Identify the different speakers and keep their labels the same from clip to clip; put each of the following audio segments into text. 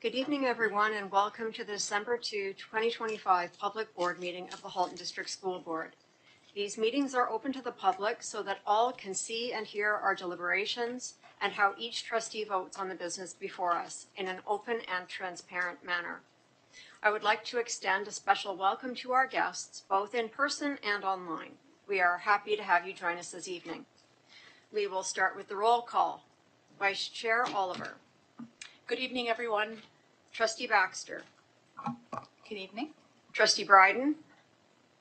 Speaker 1: Good evening, everyone, and welcome to the December 2, 2025 Public Board meeting of the Halton District School Board. These meetings are open to the public so that all can see and hear our deliberations and how each trustee votes on the business before us in an open and transparent manner. I would like to extend a special welcome to our guests, both in person and online. We are happy to have you join us this evening. We will start with the roll call. Vice Chair Oliver.
Speaker 2: Good evening, everyone.
Speaker 1: Trustee Baxter.
Speaker 2: Good evening.
Speaker 1: Trustee Bryden.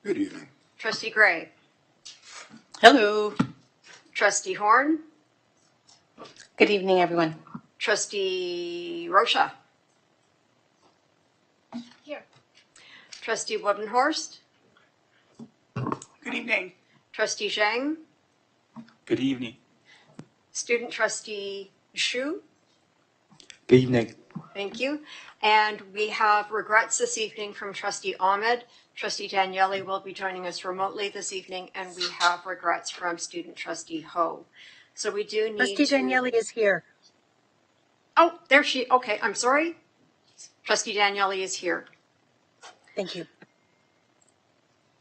Speaker 3: Good evening.
Speaker 1: Trustee Gray.
Speaker 2: Hello.
Speaker 1: Trustee Horn.
Speaker 4: Good evening, everyone.
Speaker 1: Trustee Rocha.
Speaker 2: Here.
Speaker 1: Trustee Woodenhorst.
Speaker 2: Good evening.
Speaker 1: Trustee Zhang.
Speaker 3: Good evening.
Speaker 1: Student Trustee Shu.
Speaker 3: Good evening.
Speaker 1: Thank you. And we have regrets this evening from Trustee Ahmed. Trustee Daniele will be joining us remotely this evening, and we have regrets from Student Trustee Ho. So we do need
Speaker 4: Trustee Daniele is here.
Speaker 1: Oh, there she, okay, I'm sorry. Trustee Daniele is here.
Speaker 4: Thank you.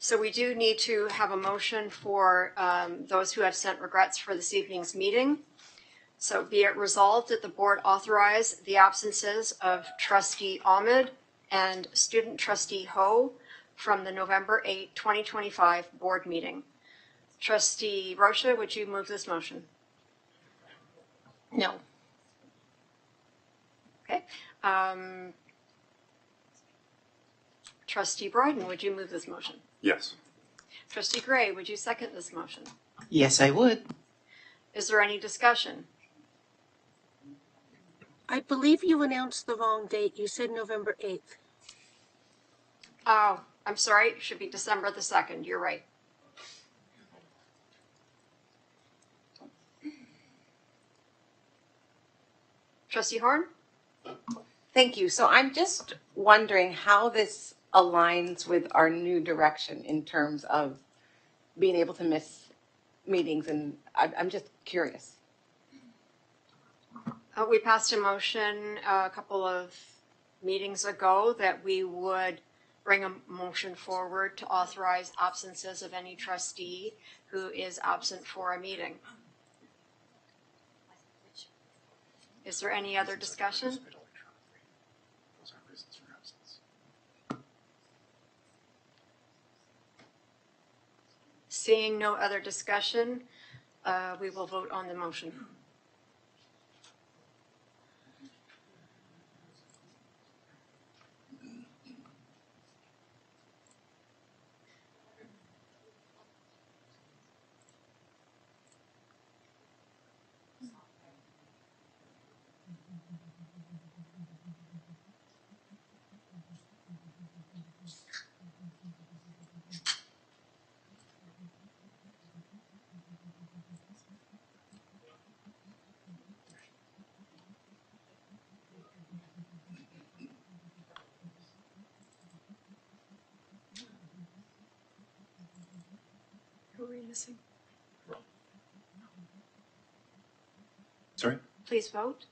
Speaker 1: So we do need to have a motion for those who have sent regrets for this evening's meeting. So be it resolved that the board authorize the absences of Trustee Ahmed and Student Trustee Ho from the November 8, 2025 board meeting. Trustee Rocha, would you move this motion?
Speaker 2: No.
Speaker 1: Okay. Trustee Bryden, would you move this motion?
Speaker 3: Yes.
Speaker 1: Trustee Gray, would you second this motion?
Speaker 4: Yes, I would.
Speaker 1: Is there any discussion?
Speaker 5: I believe you announced the wrong date. You said November 8th.
Speaker 1: Oh, I'm sorry. It should be December the 2nd. You're right. Trustee Horn?
Speaker 4: Thank you. So I'm just wondering how this aligns with our new direction in terms of being able to miss meetings, and I'm just curious.
Speaker 1: We passed a motion a couple of meetings ago that we would bring a motion forward to authorize absences of any trustee who is absent for a meeting. Is there any other discussion? Seeing no other discussion, we will vote on the motion. Who are we missing?
Speaker 3: Sorry?
Speaker 1: Please vote.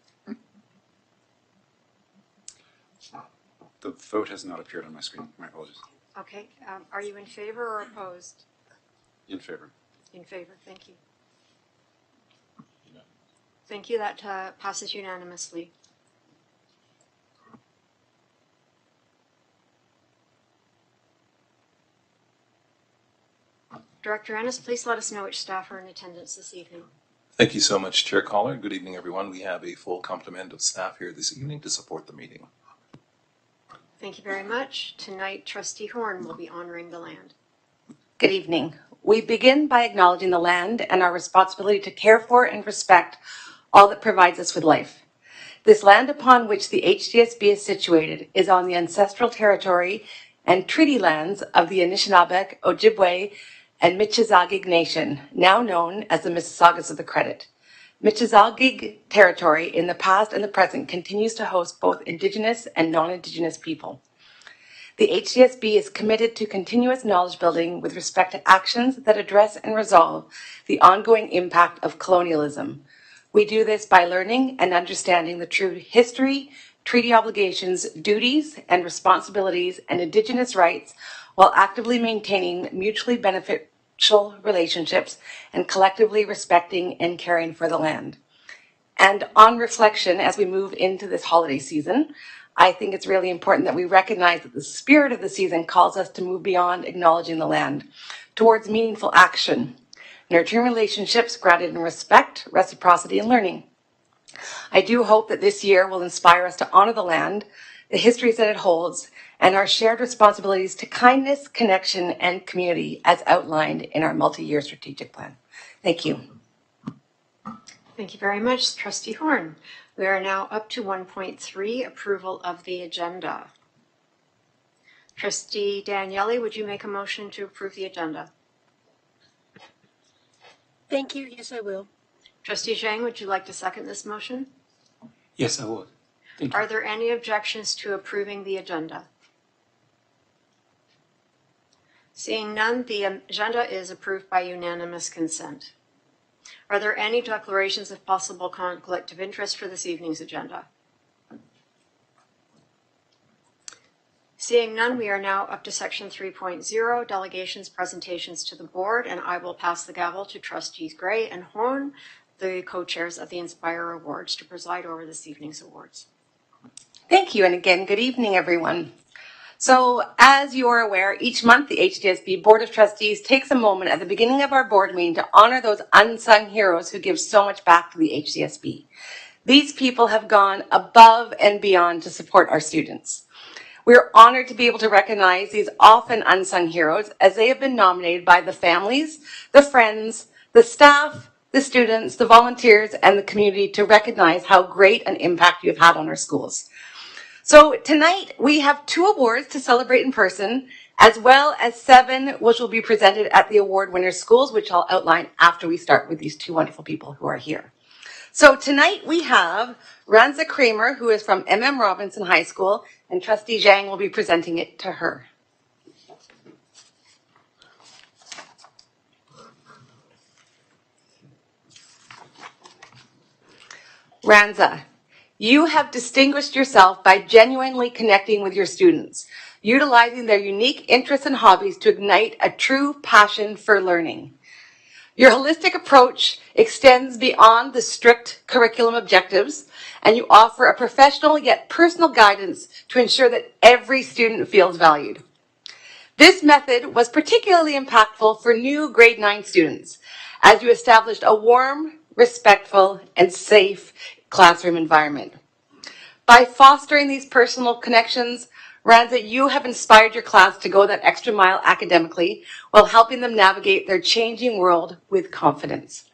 Speaker 3: The vote has not appeared on my screen. My apologies.
Speaker 1: Okay. Are you in favor or opposed?
Speaker 3: In favor.
Speaker 1: In favor. Thank you. Thank you. That passes unanimously. Director Ennis, please let us know which staff are in attendance this evening.
Speaker 6: Thank you so much, Chair Caller. Good evening, everyone. We have a full complement of staff here this evening to support the meeting.
Speaker 1: Thank you very much. Tonight, Trustee Horn will be honoring the land.
Speaker 4: Good evening. We begin by acknowledging the land and our responsibility to care for and respect all that provides us with life. This land upon which the HDSB is situated is on the ancestral territory and treaty lands of the Anishinaabeg, Ojibwe, and Michizagig Nation, now known as the Mississaugas of the Credit. Michizagig territory in the past and the present continues to host both Indigenous and non-Indigenous people. The HDSB is committed to continuous knowledge building with respect to actions that address and resolve the ongoing impact of colonialism. We do this by learning and understanding the true history, treaty obligations, duties and responsibilities, and Indigenous rights while actively maintaining mutually beneficial relationships and collectively respecting and caring for the land. And on reflection, as we move into this holiday season, I think it's really important that we recognize that the spirit of the season calls us to move beyond acknowledging the land towards meaningful action, nurturing relationships grounded in respect, reciprocity, and learning. I do hope that this year will inspire us to honor the land, the histories that it holds, and our shared responsibilities to kindness, connection, and community as outlined in our multi-year strategic plan. Thank you.
Speaker 1: Thank you very much, Trustee Horn. We are now up to 1.3, approval of the agenda. Trustee Daniele, would you make a motion to approve the agenda?
Speaker 5: Thank you. Yes, I will.
Speaker 1: Trustee Zhang, would you like to second this motion?
Speaker 7: Yes, I would. Thank you.
Speaker 1: Are there any objections to approving the agenda? Seeing none, the agenda is approved by unanimous consent. Are there any declarations of possible conflict of interest for this evening's agenda? Seeing none, we are now up to section 3.0, delegations, presentations to the board, and I will pass the gavel to Trustees Gray and Horn, the co-chairs of the Inspire Awards, to preside over this evening's awards.
Speaker 4: Thank you, and again, good evening, everyone. So, as you are aware, each month the HDSB Board of Trustees takes a moment at the beginning of our board meeting to honor those unsung heroes who give so much back to the HDSB. These people have gone above and beyond to support our students. We are honored to be able to recognize these often unsung heroes as they have been nominated by the families, the friends, the staff, the students, the volunteers, and the community to recognize how great an impact you have had on our schools. So tonight we have 2 awards to celebrate in person, as well as 7 which will be presented at the award winner schools, which I'll outline after we start with these 2 wonderful people who are here. So tonight we have Ranza Kramer, who is from M.M. Robinson High School, and Trustee Zhang will be presenting it to her. Ranza, you have distinguished yourself by genuinely connecting with your students, utilizing their unique interests and hobbies to ignite a true passion for learning. Your holistic approach extends beyond the strict curriculum objectives, and you offer a professional yet personal guidance to ensure that every student feels valued. This method was particularly impactful for new grade 9 students, as you established a warm, respectful, and safe classroom environment. By fostering these personal connections, Ranza, you have inspired your class to go that extra mile academically while helping them navigate their changing world with confidence.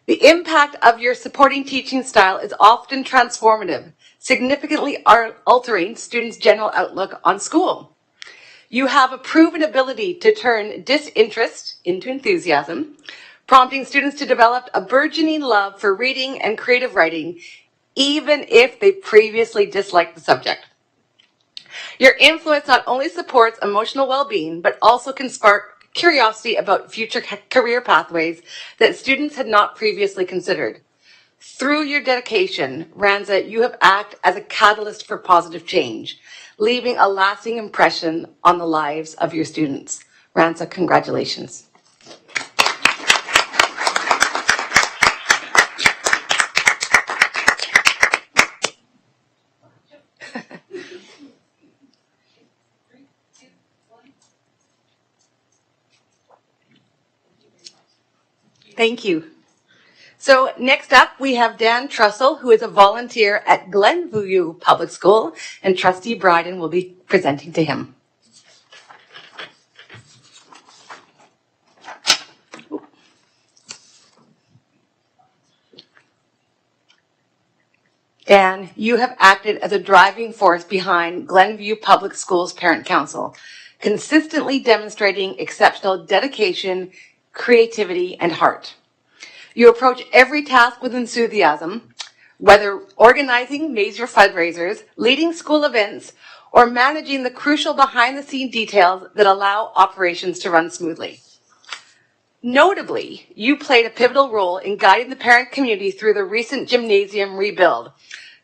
Speaker 4: The impact of your supporting teaching style is often transformative, significantly altering students' general outlook on school. You have a proven ability to turn disinterest into enthusiasm, prompting students to develop a burgeoning love for reading and creative writing, even if they previously disliked the subject. Your influence not only supports emotional well-being, but also can spark curiosity about future career pathways that students had not previously considered. Through your dedication, Ranza, you have acted as a catalyst for positive change, leaving a lasting impression on the lives of your students. Ranza, congratulations. Thank you. So next up, we have Dan Trussell, who is a volunteer at Glenview Public School, and Trustee Bryden will be presenting to him. Dan, you have acted as a driving force behind Glenview Public Schools Parent Council, consistently demonstrating exceptional dedication, creativity, and heart. You approach every task with enthusiasm, whether organizing major fundraisers, leading school events, or managing the crucial behind-the-scenes details that allow operations to run smoothly. Notably, you played a pivotal role in guiding the parent community through the recent gymnasium rebuild,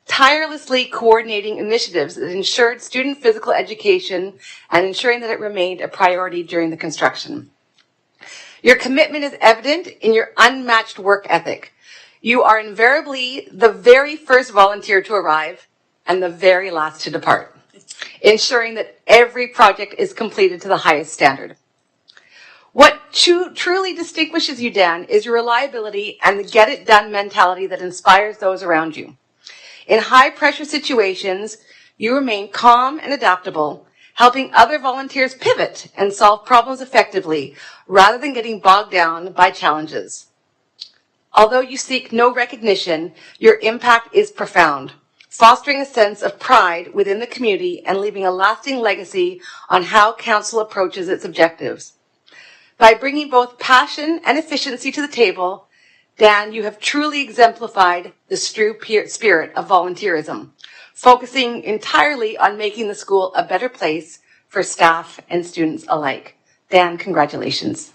Speaker 4: tirelessly coordinating initiatives that ensured student physical education and ensuring that it remained a priority during the construction. Your commitment is evident in your unmatched work ethic. You are invariably the very first volunteer to arrive and the very last to depart, ensuring that every project is completed to the highest standard. What truly distinguishes you, Dan, is your reliability and the get-it-done mentality that inspires those around you. In high-pressure situations, you remain calm and adaptable, helping other volunteers pivot and solve problems effectively rather than getting bogged down by challenges. Although you seek no recognition, your impact is profound, fostering a sense of pride within the community and leaving a lasting legacy on how Council approaches its objectives. By bringing both passion and efficiency to the table, Dan, you have truly exemplified the true spirit of volunteerism, focusing entirely on making the school a better place for staff and students alike. Dan, congratulations.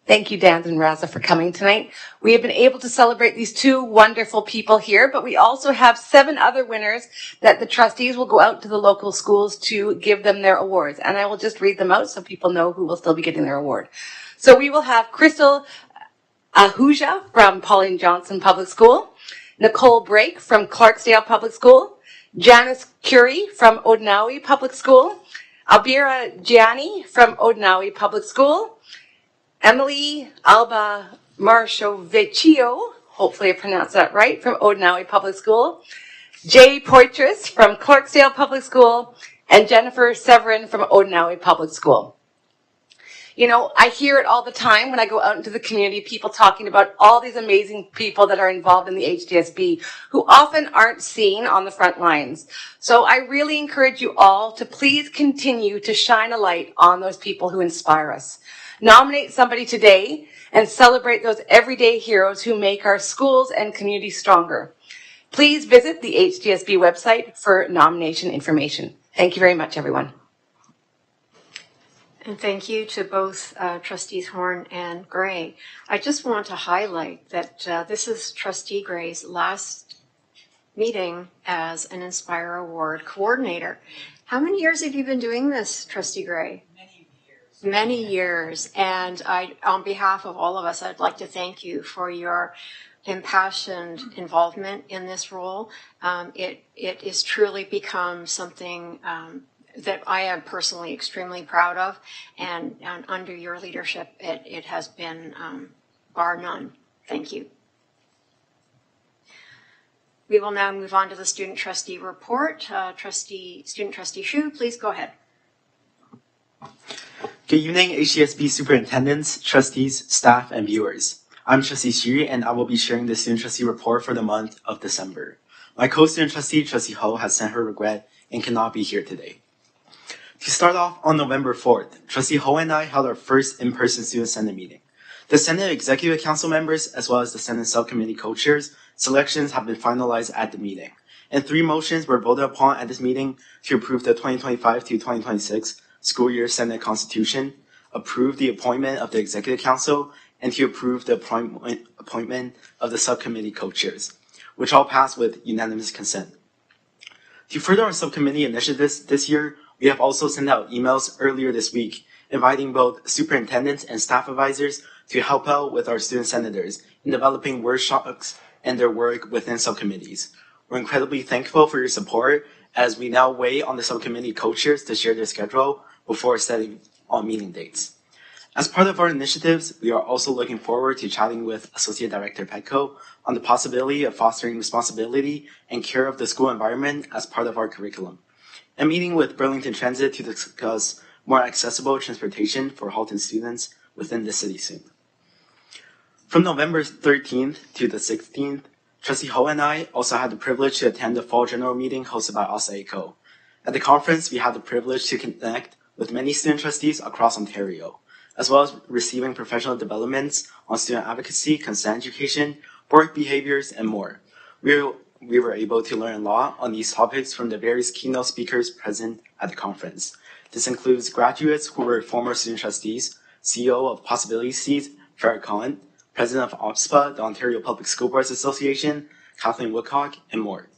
Speaker 4: Thank you, Dan and Raza, for coming tonight. We have been able to celebrate these two wonderful people here, but we also have 7 other winners that the trustees will go out to the local schools to give them their awards. And I will just read them out so people know who will still be getting their award. So we will have Crystal Ahuja from Pauline Johnson Public School, Nicole Brake from Clarksdale Public School, Janice Curie from Odenawi Public School, Albira Gianni from Odenawi Public School, Emily Alba Marshovicchio, hopefully I pronounced that right, from Odenawi Public School, Jay Poitras from Clarksdale Public School, and Jennifer Severin from Odenawi Public School. You know, I hear it all the time when I go out into the community, people talking about all these amazing people that are involved in the HDSB who often aren't seen on the front lines. So I really encourage you all to please continue to shine a light on those people who inspire us. Nominate somebody today and celebrate those everyday heroes who make our schools and communities stronger. Please visit the HDSB website for nomination information. Thank you very much, everyone.
Speaker 1: And thank you to both Trustees Horn and Gray. I just want to highlight that this is Trustee Gray's last meeting as an Inspire Award coordinator. How many years have you been doing this, Trustee Gray? Many years. And on behalf of all of us, I'd like to thank you for your impassioned involvement in this role. It has truly become something that I am personally extremely proud of, and under your leadership, it has been bar none. Thank you. We will now move on to the student trustee report. Student trustee Shu, please go ahead.
Speaker 8: Good evening, HDSB superintendents, trustees, staff, and viewers. I'm Trustee Xu, and I will be sharing the student trustee report for the month of December. My co-student trustee, Trustee Ho, has sent her regret and cannot be here today. To start off, on November 4th, Trustee Ho and I held our first in-person student Senate meeting. The Senate Executive Council members, as well as the Senate Subcommittee co-chairs, selections have been finalized at the meeting, and 3 motions were voted upon at this meeting to approve the 2025 to 2026 school year Senate Constitution, approve the appointment of the Executive Council, and to approve the appointment of the subcommittee co-chairs, which all passed with unanimous consent. To further our subcommittee initiatives this year, we have also sent out emails earlier this week inviting both superintendents and staff advisors to help out with our student senators in developing workshops and their work within subcommittees. We're incredibly thankful for your support as we now wait on the subcommittee co-chairs to share their schedule before setting on meeting dates. As part of our initiatives, we are also looking forward to chatting with Associate Director Petco on the possibility of fostering responsibility and care of the school environment as part of our curriculum, and meeting with Burlington Transit to discuss more accessible transportation for Halton students within the city soon. From November 13th to the 16th, Trustee Ho and I also had the privilege to attend the fall general meeting hosted by ASAECO. At the conference, we had the privilege to connect with many student trustees across Ontario, as well as receiving professional developments on student advocacy, consent education, work behaviors, and more. We we were able to learn a lot on these topics from the various keynote speakers present at the conference. This includes graduates who were former student trustees, CEO of Possibility Seeds, Farrah Khan, President of OPSPA, the Ontario Public School Boards Association, Kathleen Woodcock, and more.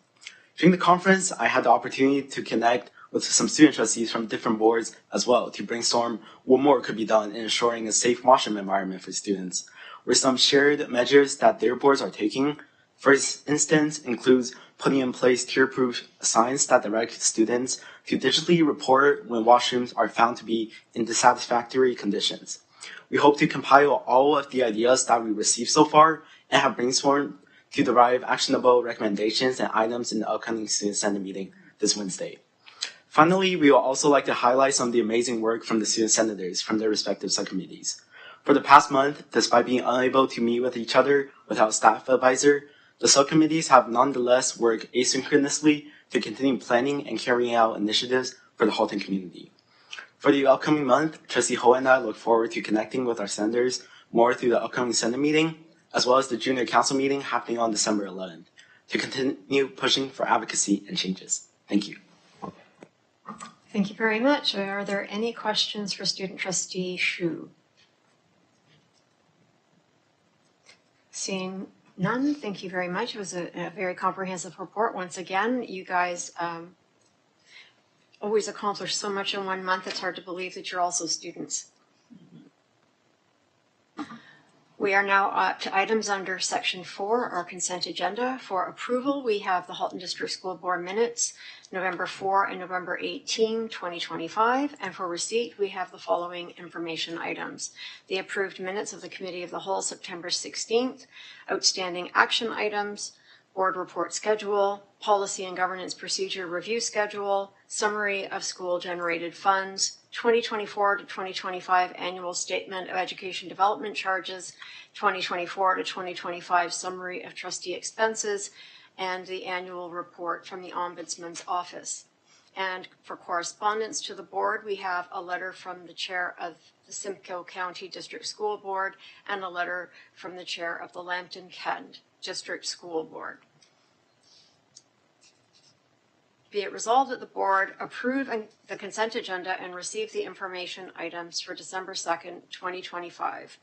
Speaker 8: During the conference, I had the opportunity to connect with some student trustees from different boards as well to brainstorm what more could be done in ensuring a safe washroom environment for students, where some shared measures that their boards are taking, for instance, includes putting in place tear-proof signs that direct students to digitally report when washrooms are found to be in dissatisfactory conditions. We hope to compile all of the ideas that we received so far and have brainstormed to derive actionable recommendations and items in the upcoming Student Senate meeting this Wednesday. Finally, we would also like to highlight some of the amazing work from the student senators from their respective subcommittees. For the past month, despite being unable to meet with each other without a staff advisor, the subcommittees have nonetheless worked asynchronously to continue planning and carrying out initiatives for the Halton community. For the upcoming month, Trustee Ho and I look forward to connecting with our senators more through the upcoming Senate meeting, as well as the Junior Council meeting happening on December 11th, to continue pushing for advocacy and changes. Thank you.
Speaker 1: Thank you very much. Are there any questions for Student Trustee Hsu? Seeing none, thank you very much. It was a very comprehensive report. Once again, you guys always accomplish so much in 1 month, it's hard to believe that you're also students. We are now up to items under Section 4, our consent agenda. For approval, we have the Halton District School Board minutes, November 4 and November 18, 2025. And for receipt, we have the following information items. The approved minutes of the Committee of the Whole, September 16th, outstanding action items, board report schedule, policy and governance procedure review schedule, summary of school-generated funds, 2024 to 2025 annual statement of education development charges, 2024 to 2025 summary of trustee expenses, and the annual report from the Ombudsman's Office. And for correspondence to the board, we have a letter from the chair of the Simcoe County District School Board and a letter from the chair of the Lambton-Kent District School Board. Be it resolved that the board approve the consent agenda and receive the information items for December 2nd, 2025.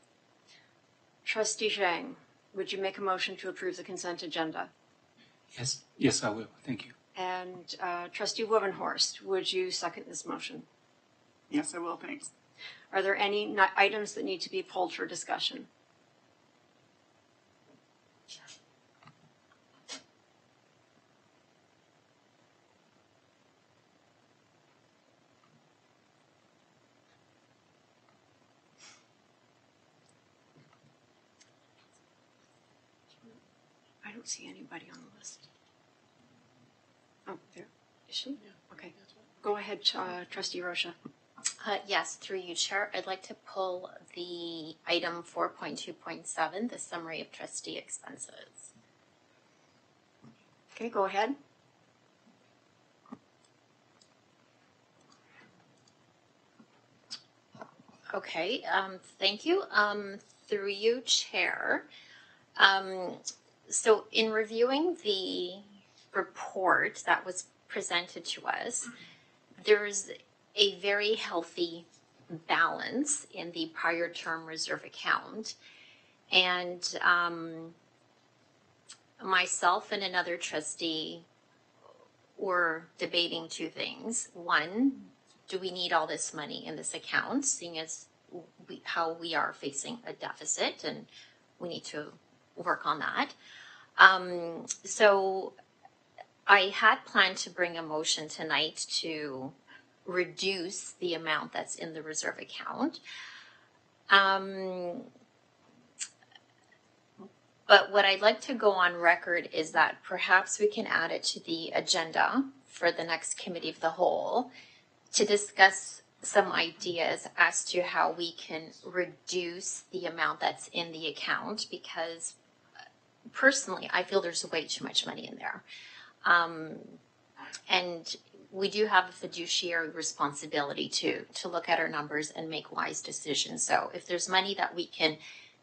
Speaker 1: Trustee Zhang, would you make a motion to approve the consent agenda?
Speaker 7: Yes, I will. Thank you.
Speaker 1: And Trustee Wovenhorst, would you second this motion?
Speaker 2: Yes, I will, thanks.
Speaker 1: Are there any items that need to be pulled for discussion? I don't see anybody on the list. Oh, there. Is she? Yeah. Okay. Go ahead, Trustee Rocha.
Speaker 9: Yes, through you, Chair. I'd like to pull the item 4.2.7, the summary of trustee expenses.
Speaker 1: Okay, go ahead.
Speaker 9: Okay, thank you. Through you, Chair. So in reviewing the report that was presented to us, there's a very healthy balance in the prior term reserve account. And myself and another trustee were debating two things. One, do we need all this money in this account, seeing as how we are facing a deficit and we need to work on that. So I had planned to bring a motion tonight to reduce the amount that's in the reserve account. But what I'd like to go on record is that perhaps we can add it to the agenda for the next Committee of the Whole to discuss some ideas as to how we can reduce the amount that's in the account, because personally, I feel there's way too much money in there. And we do have a fiduciary responsibility to look at our numbers and make wise decisions. So if there's money that we can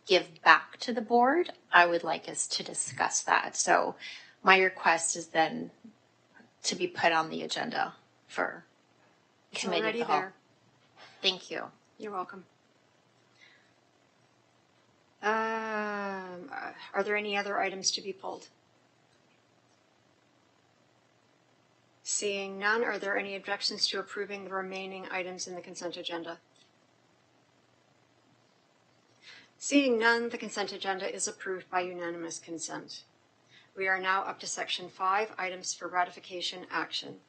Speaker 9: give back to the board, I would like us to discuss that. So my request is then to be put on the agenda for
Speaker 1: It's
Speaker 9: committee of
Speaker 1: already
Speaker 9: the whole.
Speaker 1: there.
Speaker 9: Thank you.
Speaker 1: You're welcome. Are there any other items to be pulled? Seeing none, are there any objections to approving the remaining items in the consent agenda? Seeing none, the consent agenda is approved by unanimous consent. We are now up to Section 5, items for ratification action.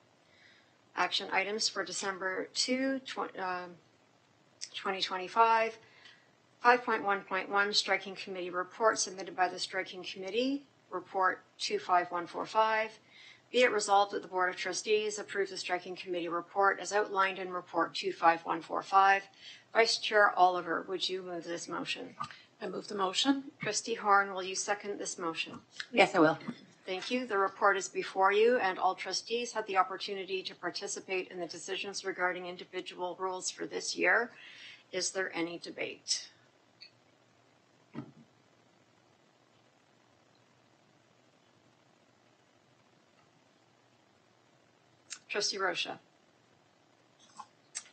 Speaker 1: Action items for December 2, 2025. 5.1.1, Striking Committee Report submitted by the Striking Committee, Report 25145. Be it resolved that the Board of Trustees approve the Striking Committee Report as outlined in Report 25145. Vice Chair Oliver, would you move this motion?
Speaker 5: I move the motion.
Speaker 1: Trustee Horn, will you second this motion?
Speaker 4: Yes, I will.
Speaker 1: Thank you. The report is before you, and all trustees had the opportunity to participate in the decisions regarding individual rules for this year. Is there any debate? Trustee Rocha.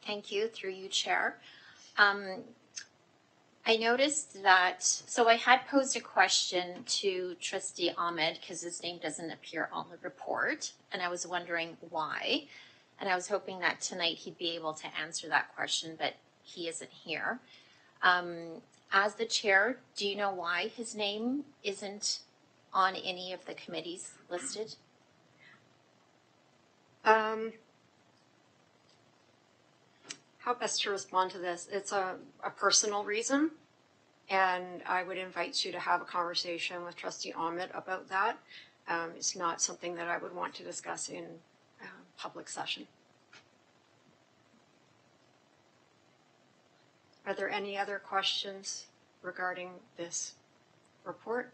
Speaker 9: Thank you, through you, Chair. I noticed that, so I had posed a question to Trustee Ahmed because his name doesn't appear on the report, and I was wondering why. And I was hoping that tonight he'd be able to answer that question, but he isn't here. As the chair, do you know why his name isn't on any of the committees listed?
Speaker 1: How best to respond to this? It's a personal reason, and I would invite you to have a conversation with Trustee Ahmed about that. It's not something that I would want to discuss in public session. Are there any other questions regarding this report?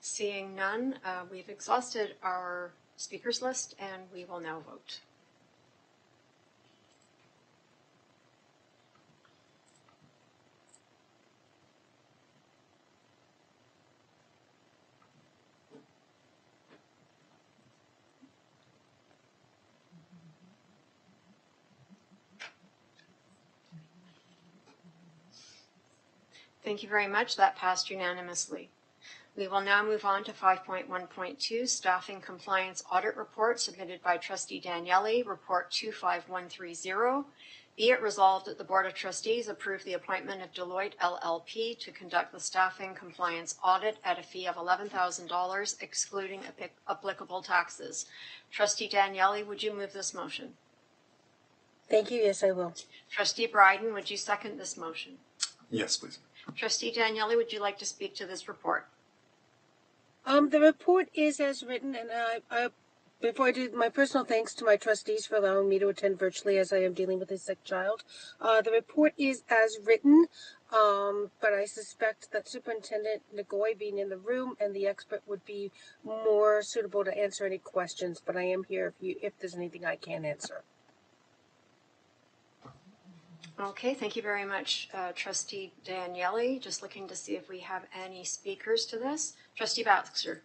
Speaker 1: Seeing none, we've exhausted our speakers list and we will now vote. Thank you very much. That passed unanimously. We will now move on to 5.1.2, Staffing Compliance Audit Report submitted by Trustee Daniele, Report 25130. Be it resolved that the Board of Trustees approve the appointment of Deloitte LLP to conduct the staffing compliance audit at a fee of $11,000, excluding applicable taxes. Trustee Daniele, would you move this motion?
Speaker 5: Thank you. Yes, I will.
Speaker 1: Trustee Bryden, would you second this motion?
Speaker 3: Yes, please.
Speaker 1: Trustee Daniele, would you like to speak to this report?
Speaker 5: The report is as written, and I before I do, my personal thanks to my trustees for allowing me to attend virtually as I am dealing with a sick child. The report is as written, but I suspect that Superintendent Ngoy, being in the room and the expert, would be more suitable to answer any questions. But I am here if there's anything I can answer.
Speaker 1: Okay, thank you very much, Trustee Daniele. Just looking to see if we have any speakers to this. Trustee Baxter.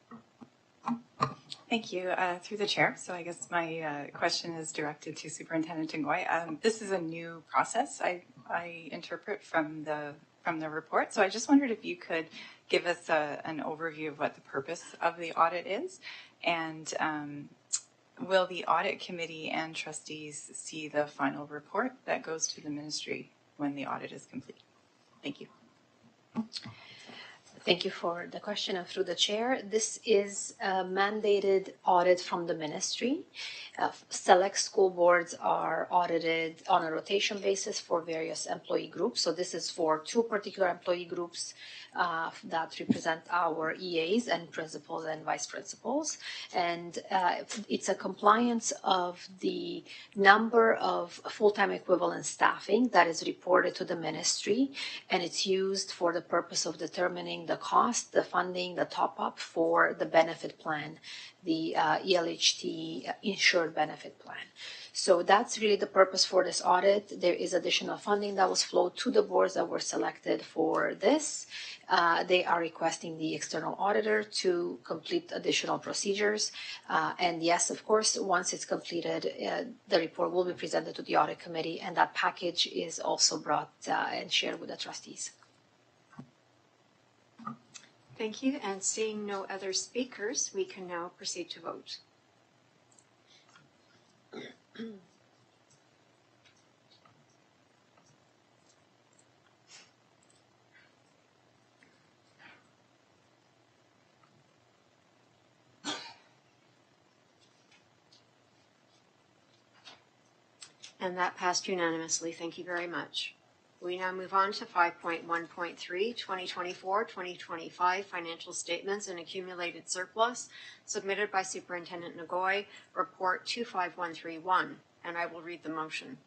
Speaker 10: Thank you, through the chair. So I guess my question is directed to Superintendent Ngoy. This is a new process I interpret from the report. So I just wondered if you could give us an overview of what the purpose of the audit is, and will the audit committee and trustees see the final report that goes to the ministry when the audit is complete? Thank you.
Speaker 11: Thank you for the question, and through the chair. This is a mandated audit from the ministry. Select school boards are audited on a rotation basis for various employee groups. So this is for two particular employee groups that represent our EAs and principals and vice principals. And it's a compliance of the number of full-time equivalent staffing that is reported to the ministry, and it's used for the purpose of determining the cost, the funding, the top-up for the benefit plan, the ELHT insured benefit plan. So that's really the purpose for this audit. There is additional funding that was flowed to the boards that were selected for this. They are requesting the external auditor to complete additional procedures. And yes, of course, once it's completed, the report will be presented to the audit committee, and that package is also brought and shared with the trustees.
Speaker 1: Thank you. And seeing no other speakers, we can now proceed to vote. And that passed unanimously. Thank you very much. We now move on to 5.1.3, 2024-2025 financial statements and accumulated surplus submitted by Superintendent Ngoy, Report 25131, and I will read the motion.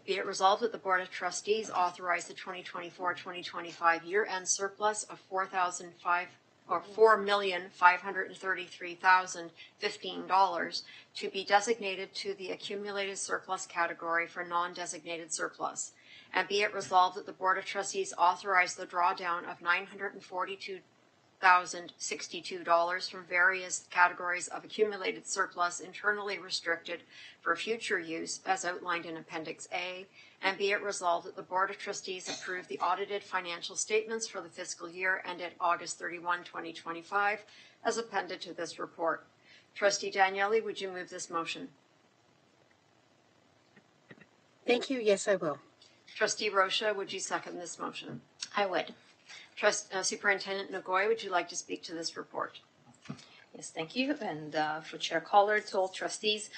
Speaker 1: Be it resolved that the Board of Trustees authorize the 2024-2025 year-end surplus of $4,533,015 to be designated to the accumulated surplus category for non-designated surplus. And be it resolved that the Board of Trustees authorize the drawdown of $942,062 from various categories of accumulated surplus internally restricted for future use as outlined in Appendix A. And be it resolved that the Board of Trustees approve the audited financial statements for the fiscal year ended August 31, 2025, as appended to this report. Trustee Daniele, would you move this motion?
Speaker 5: Thank you. Yes, I will.
Speaker 1: Trustee Rocha, would you second this motion?
Speaker 9: I would.
Speaker 1: Superintendent Ngoy, would you like to speak to this report?
Speaker 11: Yes, thank you. And for Chair Caller, to all trustees,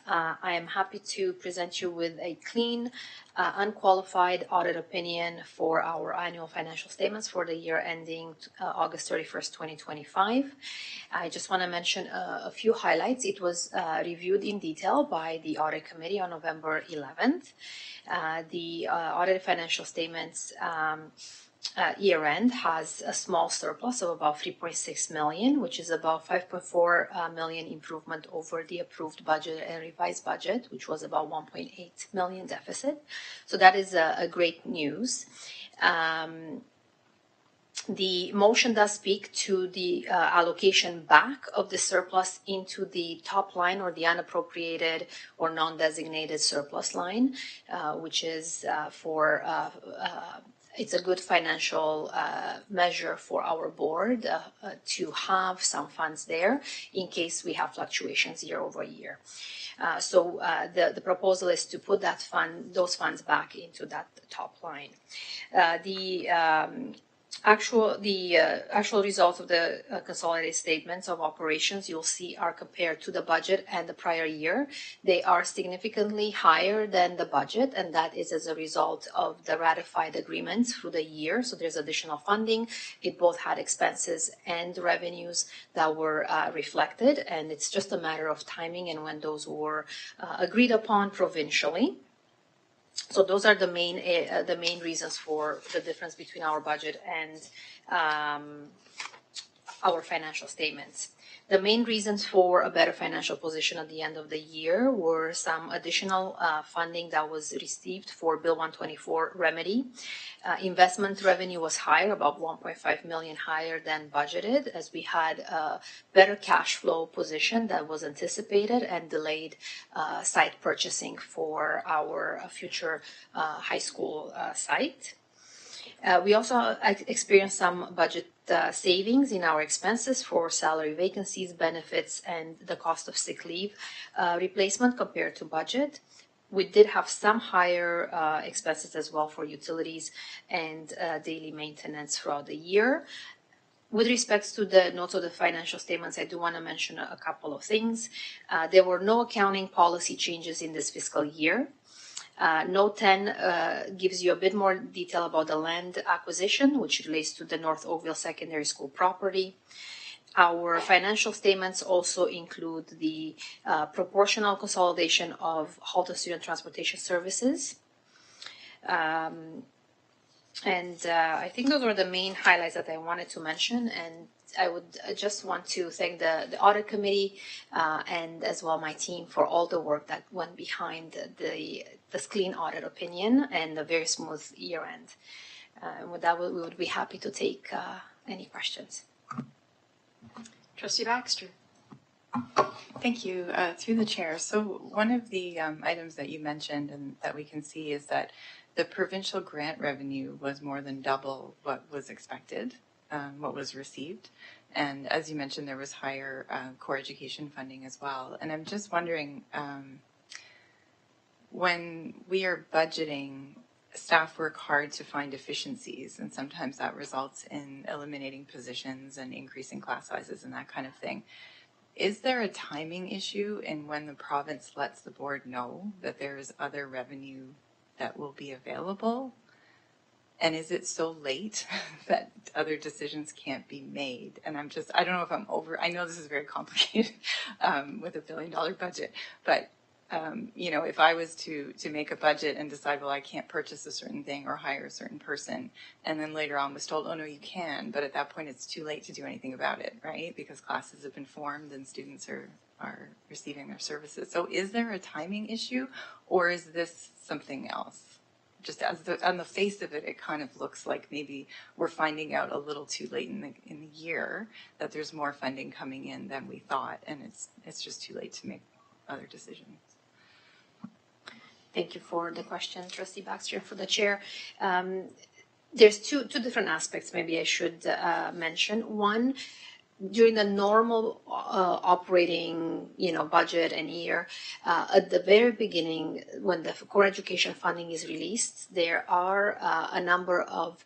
Speaker 11: I am happy to present you with a clean, unqualified audit opinion for our annual financial statements for the year ending August 31st, 2025. I just want to mention a few highlights. It was reviewed in detail by the audit committee on November 11th. The audited financial statements year-end has a small surplus of about $3.6 million, which is about $5.4 million improvement over the approved budget and revised budget, which was about $1.8 million deficit. So that is a great news. The motion does speak to the allocation back of the surplus into the top line or the unappropriated or non-designated surplus line, which is it's a good financial measure for our board to have some funds there in case we have fluctuations year over year. So the proposal is to put those funds back into that top line. The actual results of the consolidated statements of operations you'll see are compared to the budget and the prior year. They are significantly higher than the budget, and that is as a result of the ratified agreements through the year. So there's additional funding. It both had expenses and revenues that were reflected, and it's just a matter of timing and when those were agreed upon provincially. So those are the main reasons for the difference between our budget and our financial statements. The main reasons for a better financial position at the end of the year were some additional funding that was received for Bill 124 remedy. Investment revenue was higher, about $1.5 million higher than budgeted, as we had a better cash flow position that was anticipated and delayed site purchasing for our future high school site. We also experienced some budget savings in our expenses for salary vacancies, benefits, and the cost of sick leave replacement compared to budget. We did have some higher expenses as well for utilities and daily maintenance throughout the year. With respect to the notes of the financial statements, I do want to mention a couple of things. There were no accounting policy changes in this fiscal year. Note 10 gives you a bit more detail about the land acquisition, which relates to the North Oakville Secondary School property. Our financial statements also include the proportional consolidation of Halton Student Transportation Services. I think those were the main highlights that I wanted to mention, and I would just want to thank the audit committee and as well my team for all the work that went behind this clean audit opinion and the very smooth year end. And with that, we would be happy to take any questions.
Speaker 1: Trustee Baxter.
Speaker 10: Thank you. Through the chair. So one of the items that you mentioned and that we can see is that the provincial grant revenue was more than double what was expected, what was received. And as you mentioned, there was higher core education funding as well. And I'm just wondering, when we are budgeting, staff work hard to find efficiencies, and sometimes that results in eliminating positions and increasing class sizes and that kind of thing. Is there a timing issue in when the province lets the board know that there is other revenue that will be available? And is it so late that other decisions can't be made? And I don't know if I'm I know this is very complicated with $1 billion budget, but if I was to make a budget and decide, well, I can't purchase a certain thing or hire a certain person, and then later on was told, oh, no, you can, but at that point it's too late to do anything about it, right? Because classes have been formed and students are receiving their services. So is there a timing issue, or is this something else? Just on the face of it, it kind of looks like maybe we're finding out a little too late in the year that there's more funding coming in than we thought, and it's just too late to make other decisions.
Speaker 11: Thank you for the question, Trustee Baxter, for the chair. There's two different aspects maybe I should mention. One, during the normal operating, budget and year, at the very beginning, when the core education funding is released, there are a number of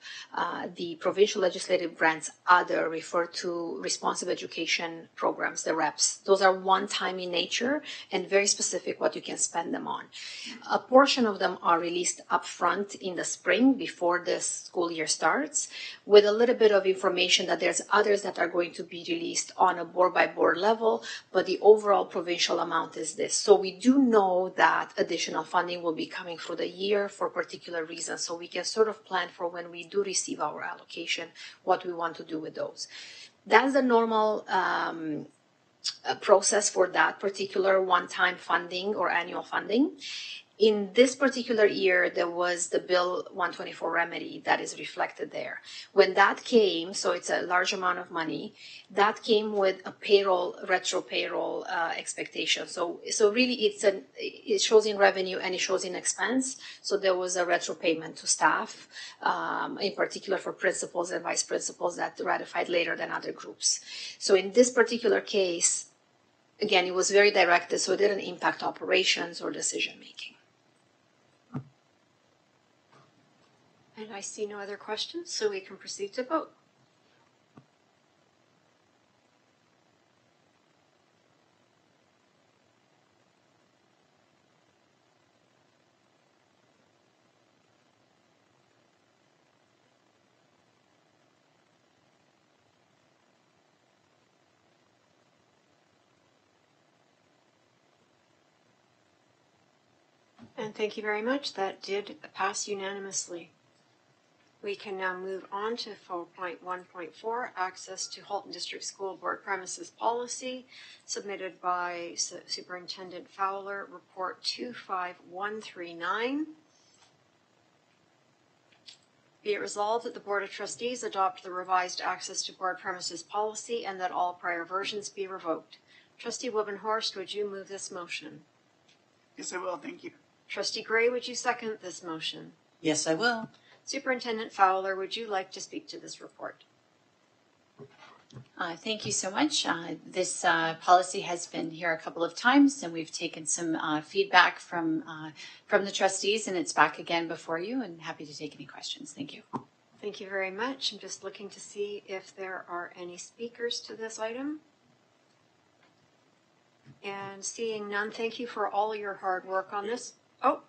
Speaker 11: the provincial legislative grants, other referred to responsive education programs, the REPs. Those are one-time in nature and very specific what you can spend them on. A portion of them are released upfront in the spring before the school year starts, with a little bit of information that there's others that are going to be released on a board-by-board level, but the overall provincial amount is this. So we do know that additional funding will be coming through the year for particular reasons, so we can sort of plan for when we do receive our allocation, what we want to do with those. That's the normal process for that particular one-time funding or annual funding. In this particular year, there was the Bill 124 remedy that is reflected there. When that came, so it's a large amount of money, that came with a retro payroll expectation. So really it shows in revenue and it shows in expense. So there was a retro payment to staff, in particular for principals and vice principals that ratified later than other groups. So in this particular case, again, it was very directed, so it didn't impact operations or decision making.
Speaker 1: And I see no other questions, so we can proceed to vote. And thank you very much. That did pass unanimously. We can now move on to 4.1.4, access to Halton District School Board premises policy, submitted by Superintendent Fowler, report 25139. Be it resolved that the Board of Trustees adopt the revised access to board premises policy and that all prior versions be revoked. Trustee Wibbenhorst, would you move this motion?
Speaker 2: Yes, I will. Thank you.
Speaker 1: Trustee Gray, would you second this motion?
Speaker 12: Yes, I will.
Speaker 1: Superintendent Fowler, would you like to speak to this report?
Speaker 12: Thank you so much. This policy has been here a couple of times, and we've taken some feedback from the trustees, and it's back again before you, and happy to take any questions. Thank you.
Speaker 1: Thank you very much. I'm just looking to see if there are any speakers to this item. And seeing none, thank you for all your hard work on this. Oh,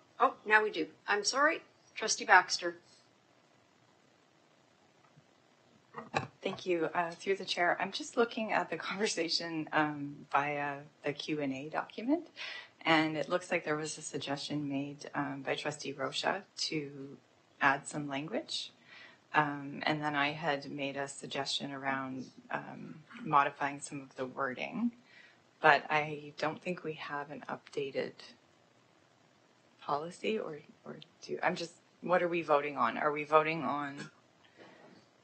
Speaker 1: now we do. I'm sorry. Trustee Baxter.
Speaker 10: Thank you. Through the chair, I'm just looking at the conversation via the Q&A document, and it looks like there was a suggestion made by Trustee Rocha to add some language, and then I had made a suggestion around modifying some of the wording, but I don't think we have an updated policy, or what are we voting on? Are we voting on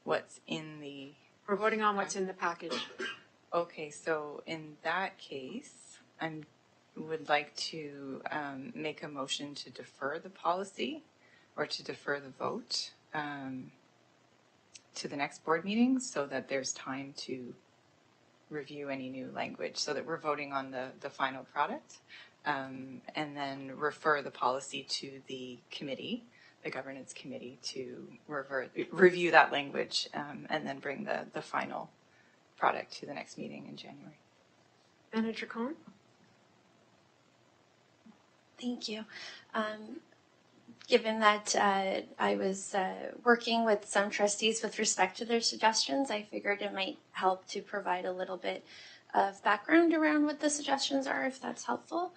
Speaker 10: what's in the
Speaker 1: We're voting on what's in the package.
Speaker 10: Okay, so in that case, I would like to make a motion to defer the policy or to defer the vote to the next board meeting so that there's time to review any new language so that we're voting on the final product and then refer the policy to the committee, the governance committee, to review that language and then bring the final product to the next meeting in January.
Speaker 1: Manager Cohen?
Speaker 13: Thank you. Given that I was working with some trustees with respect to their suggestions, I figured it might help to provide a little bit of background around what the suggestions are, if that's helpful.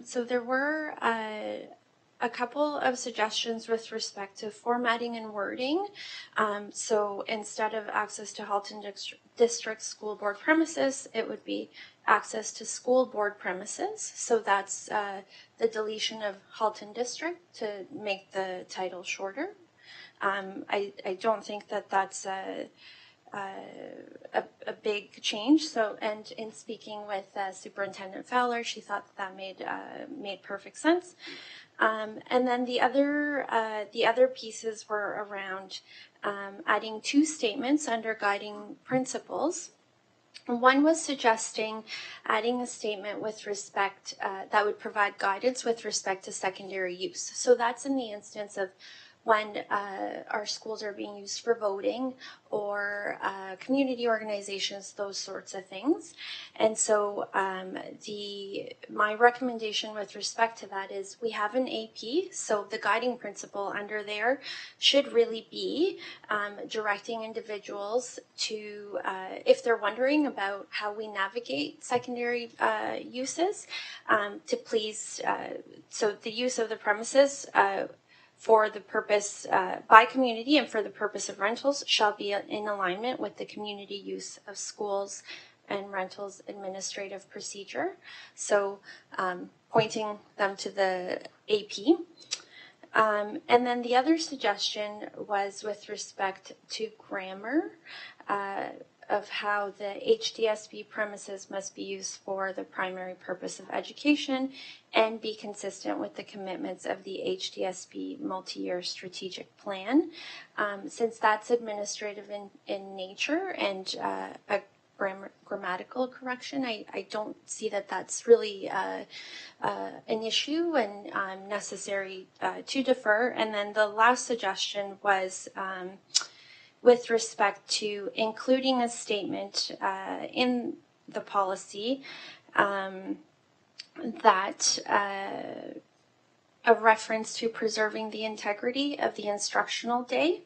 Speaker 13: So there were a couple of suggestions with respect to formatting and wording. So instead of access to Halton District School Board premises, it would be access to school board premises. So that's the deletion of Halton District to make the title shorter. I don't think that that's a big change. So, and in speaking with Superintendent Fowler, she thought that made perfect sense. And then the other pieces were around adding two statements under guiding principles. One was suggesting adding a statement with respect that would provide guidance with respect to secondary use. So that's in the instance of when our schools are being used for voting or community organizations, those sorts of things. And so my recommendation with respect to that is we have an AP, so the guiding principle under there should really be directing individuals to, if they're wondering about how we navigate secondary uses, to please, so the use of the premises for the purpose by community and for the purpose of rentals shall be in alignment with the community use of schools and rentals administrative procedure. So pointing them to the AP. And then the other suggestion was with respect to grammar of how the HDSB premises must be used for the primary purpose of education and be consistent with the commitments of the HDSB multi-year strategic plan. Since that's administrative in nature and a grammatical correction, I don't see that that's really an issue and necessary to defer. And then the last suggestion was with respect to including a statement in the policy that a reference to preserving the integrity of the instructional day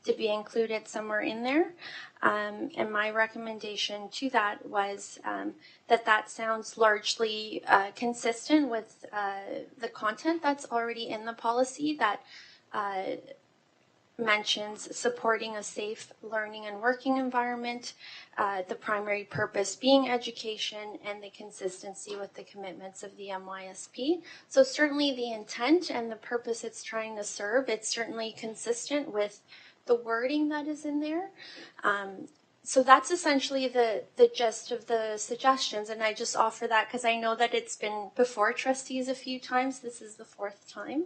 Speaker 13: to be included somewhere in there. And my recommendation to that was that sounds largely consistent with the content that's already in the policy that mentions supporting a safe learning and working environment, the primary purpose being education, and the consistency with the commitments of the MYSP. So certainly the intent and the purpose it's trying to serve, it's certainly consistent with the wording that is in there. So that's essentially the gist of the suggestions, and I just offer that because I know that it's been before trustees a few times. This is the fourth time.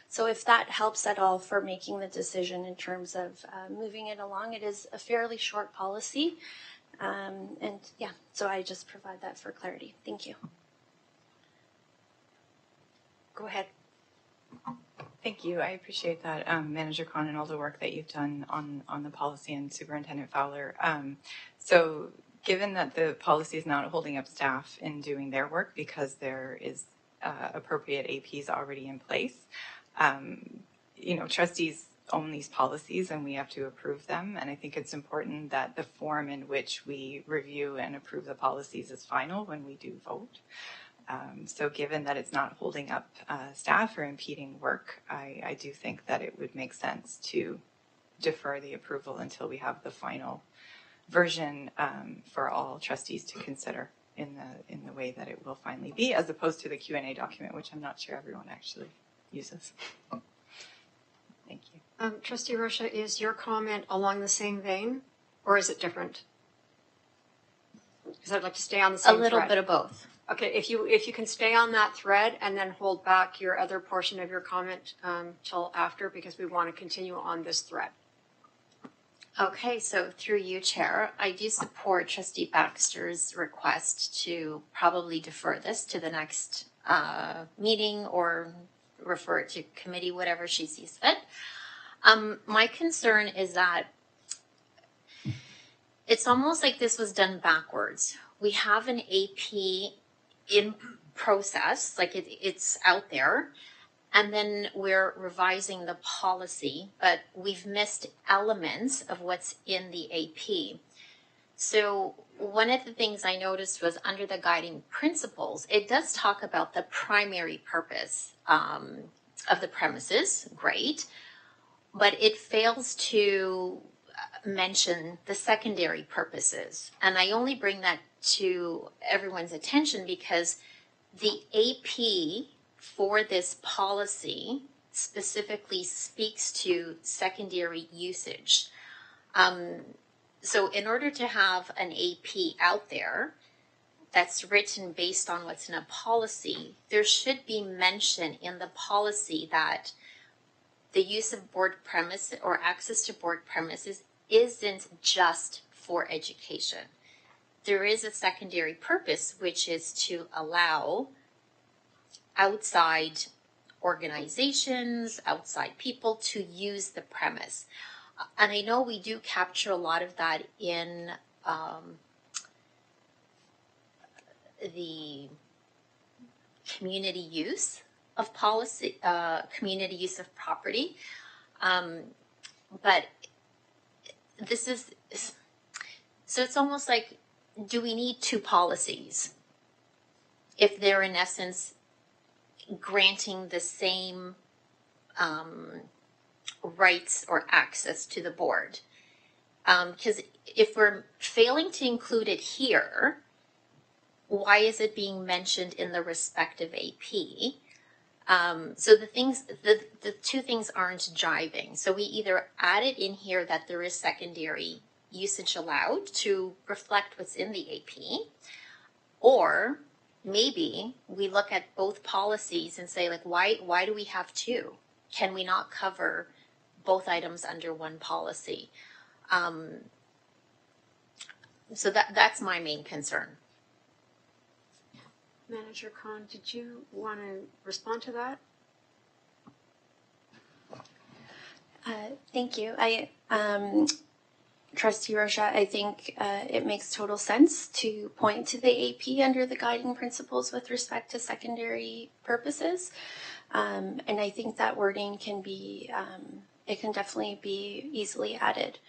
Speaker 13: So if that helps at all for making the decision in terms of moving it along, it is a fairly short policy. And yeah, so I just provide that for clarity. Thank you.
Speaker 1: Go ahead.
Speaker 10: Thank you. I appreciate that, Manager Khan, and all the work that you've done on the policy, and Superintendent Fowler. So given that the policy is not holding up staff in doing their work because there is appropriate APs already in place, trustees own these policies and we have to approve them. And I think it's important that the form in which we review and approve the policies is final when we do vote. So given that it's not holding up staff or impeding work, I do think that it would make sense to defer the approval until we have the final version for all trustees to consider in the way that it will finally be, as opposed to the Q&A document, which I'm not sure everyone actually uses. Thank you.
Speaker 1: Trustee Rocha, is your comment along the same vein? Or is it different? Because I'd like to stay on the same
Speaker 9: A little
Speaker 1: thread.
Speaker 9: bit of both.
Speaker 1: Okay, if you can stay on that thread and then hold back your other portion of your comment till after, because we want to continue on this thread.
Speaker 9: Okay, so through you, Chair, I do support Trustee Baxter's request to probably defer this to the next meeting or refer it to committee, whatever she sees fit. My concern is that it's almost like this was done backwards. We have an AP in process, like it's out there, and then we're revising the policy, but we've missed elements of what's in the AP. So one of the things I noticed was under the guiding principles, it does talk about the primary purpose of the premises, great, but it fails to mention the secondary purposes. And I only bring that to everyone's attention because the AP for this policy specifically speaks to secondary usage. So in order to have an AP out there that's written based on what's in a policy, there should be mention in the policy that the use of board premises or access to board premises isn't just for education. There is a secondary purpose, which is to allow outside organizations, outside people to use the premise. And I know we do capture a lot of that in the community use of policy, community use of property. But this is, so it's almost like, do we need two policies if they're in essence granting the same rights or access to the board? Because if we're failing to include it here, why is it being mentioned in the respective AP? So the two things aren't jiving. So we either add it in here that there is secondary usage allowed to reflect what's in the AP, or maybe we look at both policies and say, like, why do we have two? Can we not cover both items under one policy? So that's my main concern.
Speaker 1: Manager Khan, did you want to respond to that?
Speaker 13: Thank you. Trustee Rocha, I think it makes total sense to point to the AP under the guiding principles with respect to secondary purposes. And I think that wording can be, it can definitely be easily added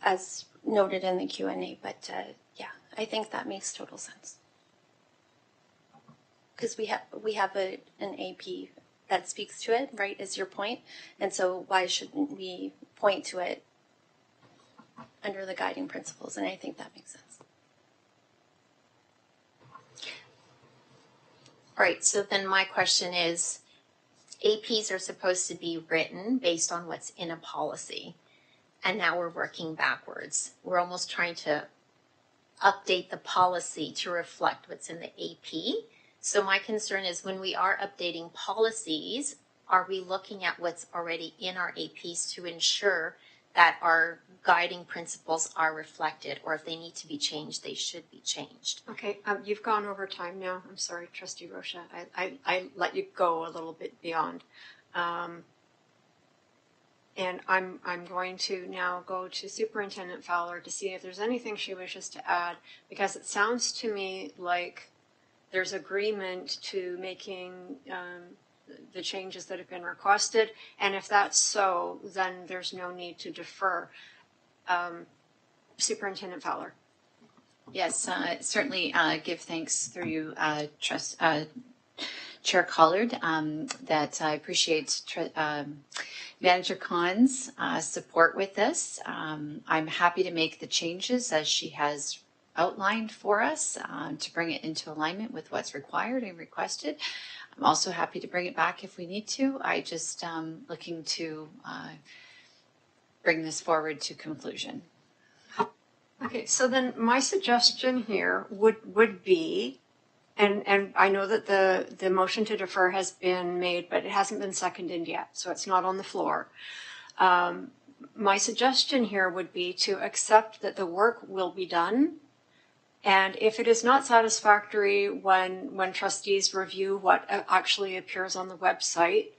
Speaker 13: as noted in the Q&A. But yeah, I think that makes total sense. Because we have an AP that speaks to it, right, is your point. And so why shouldn't we point to it under the guiding principles? And I think that makes sense.
Speaker 9: All right, so then my question is, APs are supposed to be written based on what's in a policy, and now we're working backwards. We're almost trying to update the policy to reflect what's in the AP. So my concern is when we are updating policies, are we looking at what's already in our APs to ensure that our guiding principles are reflected, or if they need to be changed, they should be changed?
Speaker 1: Okay, you've gone over time now. I'm sorry, Trustee Rocha. I let you go a little bit beyond. And I'm going to now go to Superintendent Fowler to see if there's anything she wishes to add, because it sounds to me like there's agreement to making the changes that have been requested, and if that's so, then there's no need to defer. Superintendent Fowler.
Speaker 12: Yes, certainly give thanks through you, Chair Collard, that I appreciate Manager Khan's support with this. I'm happy to make the changes as she has outlined for us to bring it into alignment with what's required and requested. I'm also happy to bring it back if we need to. I just looking to bring this forward to conclusion.
Speaker 1: Okay, so then my suggestion here would be, and I know that the motion to defer has been made, but it hasn't been seconded yet, so it's not on the floor. My suggestion here would be to accept that the work will be done. And if it is not satisfactory when trustees review what actually appears on the website,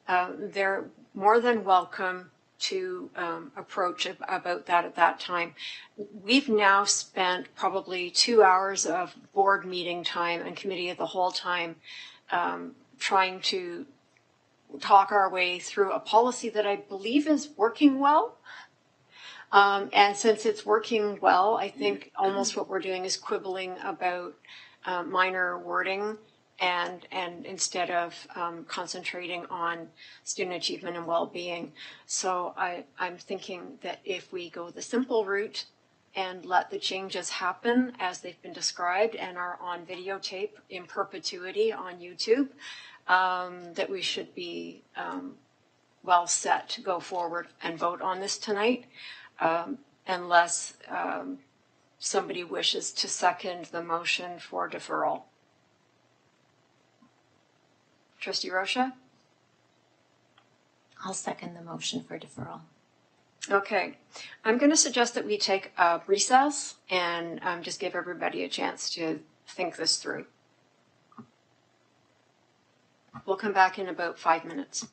Speaker 1: they're more than welcome to approach about that at that time. We've now spent probably 2 hours of board meeting time and committee of the whole time trying to talk our way through a policy that I believe is working well. And since it's working well, I think almost what we're doing is quibbling about minor wording and instead of concentrating on student achievement and well-being. So I'm thinking that if we go the simple route and let the changes happen as they've been described and are on videotape in perpetuity on YouTube, that we should be well set to go forward and vote on this tonight, unless somebody wishes to second the motion for deferral. Trustee Rocha?
Speaker 9: I'll second the motion for deferral.
Speaker 1: Okay, I'm going to suggest that we take a recess and just give everybody a chance to think this through. We'll come back in about 5 minutes.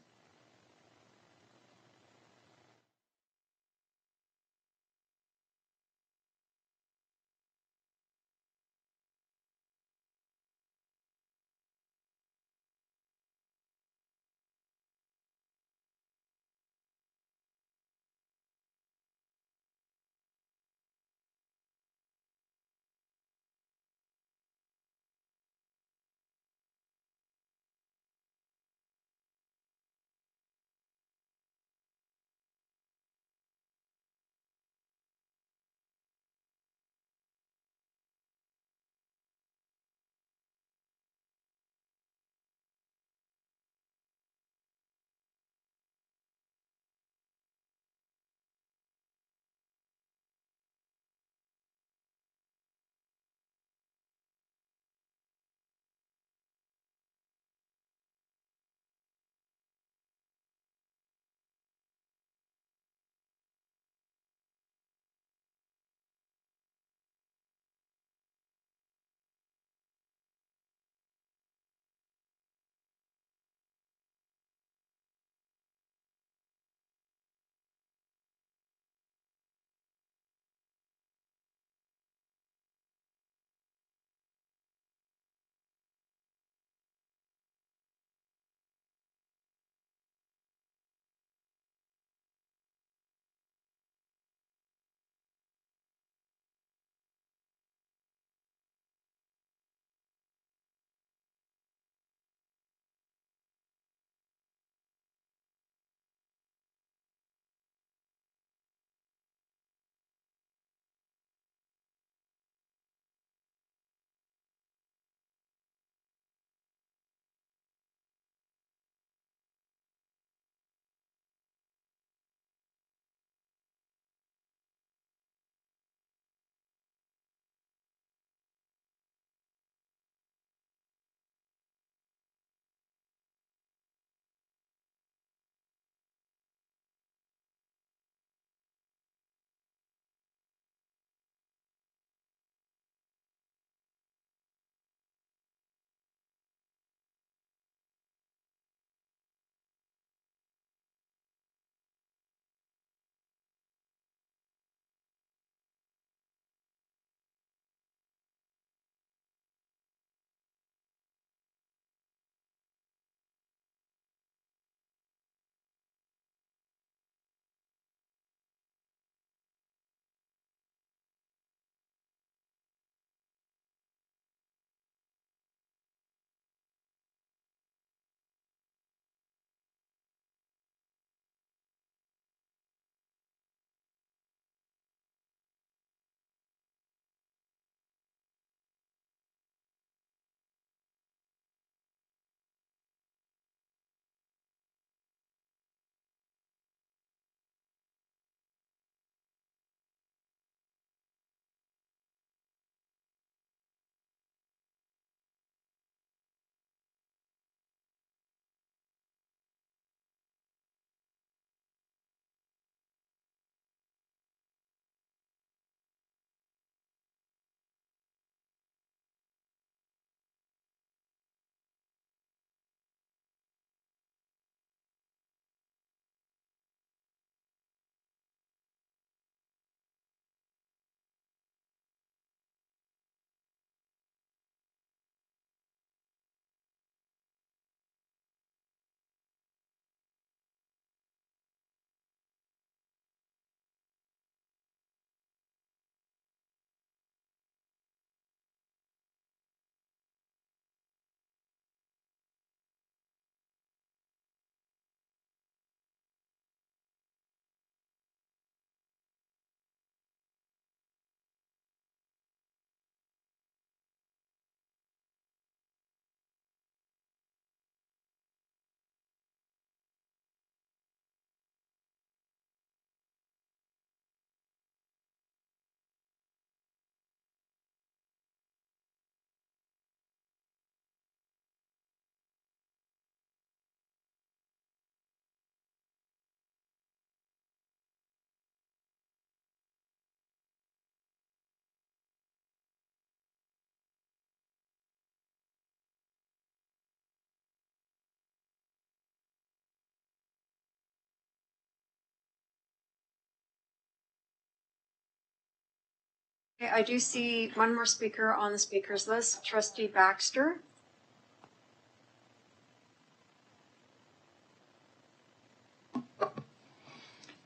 Speaker 1: Okay, I do see one more speaker on the speakers list, Trustee Baxter.